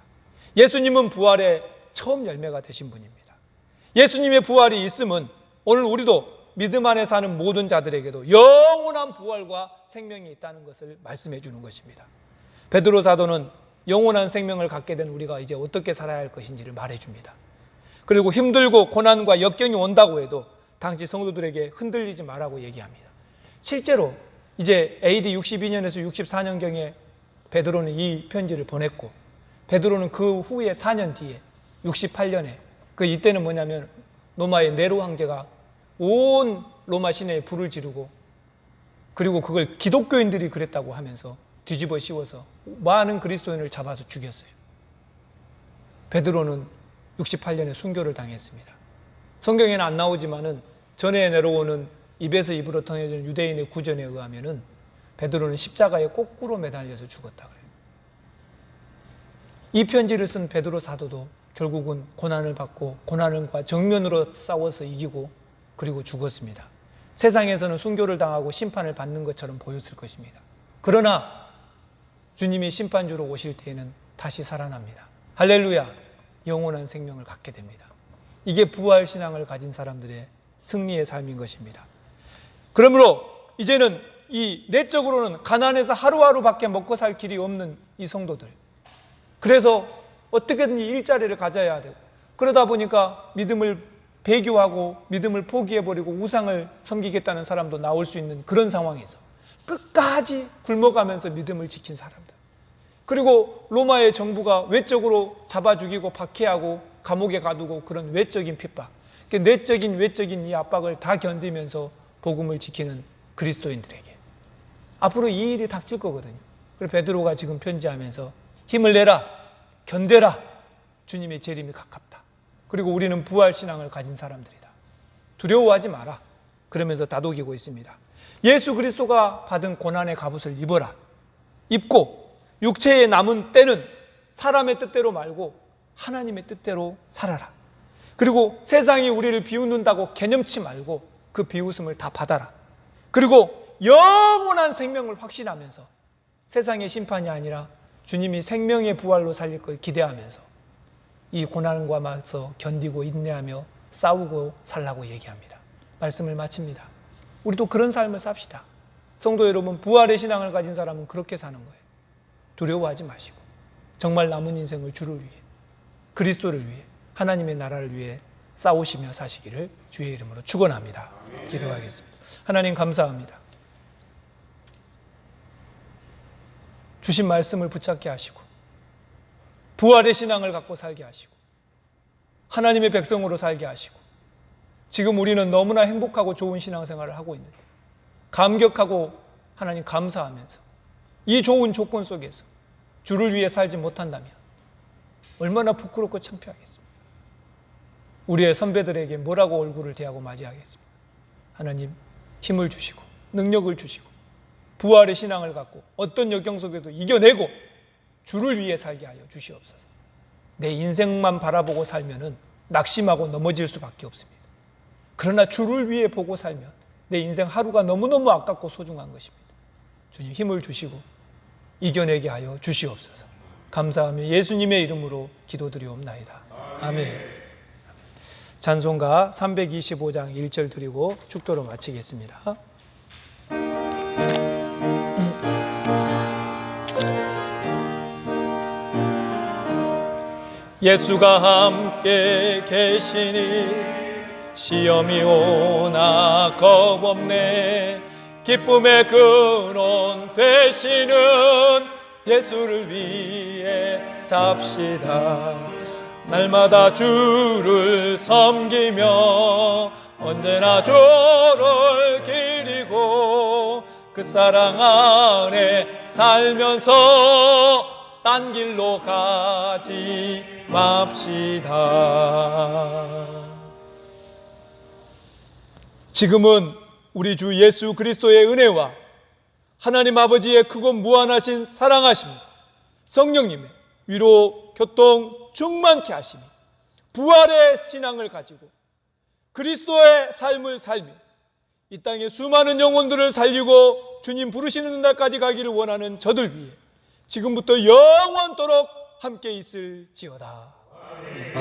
예수님은 부활의 처음 열매가 되신 분입니다. 예수님의 부활이 있으면 오늘 우리도 믿음 안에 사는 모든 자들에게도 영원한 부활과 생명이 있다는 것을 말씀해 주는 것입니다. 베드로 사도는 영원한 생명을 갖게 된 우리가 이제 어떻게 살아야 할 것인지를 말해 줍니다. 그리고 힘들고 고난과 역경이 온다고 해도 당시 성도들에게 흔들리지 말라고 얘기합니다. 실제로 이제 AD 62년에서 64년경에 베드로는 이 편지를 보냈고, 베드로는 그 후에 4년 뒤에 68년에 이때는 뭐냐면 로마의 네로 황제가 온 로마 시내에 불을 지르고, 그리고 그걸 기독교인들이 그랬다고 하면서 뒤집어 씌워서 많은 그리스도인을 잡아서 죽였어요. 베드로는 68년에 순교를 당했습니다. 성경에는 안 나오지만은 전에 내려오는 입에서 입으로 통해지는 유대인의 구전에 의하면은 베드로는 십자가에 거꾸로 매달려서 죽었다 그래요. 이 편지를 쓴 베드로 사도도 결국은 고난을 받고 고난과 정면으로 싸워서 이기고 그리고 죽었습니다. 세상에서는 순교를 당하고 심판을 받는 것처럼 보였을 것입니다. 그러나 주님이 심판주로 오실 때에는 다시 살아납니다. 할렐루야! 영원한 생명을 갖게 됩니다. 이게 부활신앙을 가진 사람들의 승리의 삶인 것입니다. 그러므로 이제는 이 내적으로는 가난해서 하루하루밖에 먹고 살 길이 없는 이 성도들, 그래서 어떻게든 일자리를 가져야 되고, 그러다 보니까 믿음을 배교하고 믿음을 포기해버리고 우상을 섬기겠다는 사람도 나올 수 있는 그런 상황에서 끝까지 굶어가면서 믿음을 지킨 사람들, 그리고 로마의 정부가 외적으로 잡아 죽이고 박해하고 감옥에 가두고 그런 외적인 핍박, 내적인 외적인 이 압박을 다 견디면서 복음을 지키는 그리스도인들에게 앞으로 이 일이 닥칠 거거든요. 그래서 베드로가 지금 편지하면서 힘을 내라, 견뎌라, 주님의 재림이 가깝다. 그리고 우리는 부활신앙을 가진 사람들이다. 두려워하지 마라. 그러면서 다독이고 있습니다. 예수 그리스도가 받은 고난의 갑옷을 입어라. 입고 육체에 남은 때는 사람의 뜻대로 말고 하나님의 뜻대로 살아라. 그리고 세상이 우리를 비웃는다고 개념치 말고 그 비웃음을 다 받아라. 그리고 영원한 생명을 확신하면서 세상의 심판이 아니라 주님이 생명의 부활로 살릴 걸 기대하면서 이 고난과 맞서 견디고 인내하며 싸우고 살라고 얘기합니다. 말씀을 마칩니다. 우리도 그런 삶을 삽시다. 성도 여러분, 부활의 신앙을 가진 사람은 그렇게 사는 거예요. 두려워하지 마시고 정말 남은 인생을 주를 위해, 그리스도를 위해, 하나님의 나라를 위해 싸우시며 사시기를 주의 이름으로 축원합니다. 기도하겠습니다. 하나님 감사합니다. 주신 말씀을 붙잡게 하시고 부활의 신앙을 갖고 살게 하시고 하나님의 백성으로 살게 하시고, 지금 우리는 너무나 행복하고 좋은 신앙생활을 하고 있는데 감격하고 하나님 감사하면서 이 좋은 조건 속에서 주를 위해 살지 못한다면 얼마나 부끄럽고 창피하겠습니까? 우리의 선배들에게 뭐라고 얼굴을 대하고 맞이하겠습니까? 하나님 힘을 주시고 능력을 주시고 부활의 신앙을 갖고 어떤 역경 속에도 이겨내고 주를 위해 살게 하여 주시옵소서. 내 인생만 바라보고 살면은 낙심하고 넘어질 수밖에 없습니다. 그러나 주를 위해 보고 살면 내 인생 하루가 너무너무 아깝고 소중한 것입니다. 주님 힘을 주시고 이겨내게 하여 주시옵소서. 감사하며 예수님의 이름으로 기도드리옵나이다. 아멘. 찬송가 325장 1절 드리고 축도로 마치겠습니다. 예수가 함께 계시니 시험이 오나 겁없네. 기쁨의 근원 되시는 예수를 위해 삽시다. 날마다 주를 섬기며 언제나 주를 기리고 그 사랑 안에 살면서 딴 길로 가지 맙시다. 지금은 우리 주 예수 그리스도의 은혜와 하나님 아버지의 크고 무한하신 사랑하심, 성령님의 위로 교통 충만케 하시니 부활의 신앙을 가지고 그리스도의 삶을 살며 이 땅의 수많은 영혼들을 살리고 주님 부르시는 날까지 가기를 원하는 저들 위해 지금부터 영원토록 함께 있을지어다. 아멘.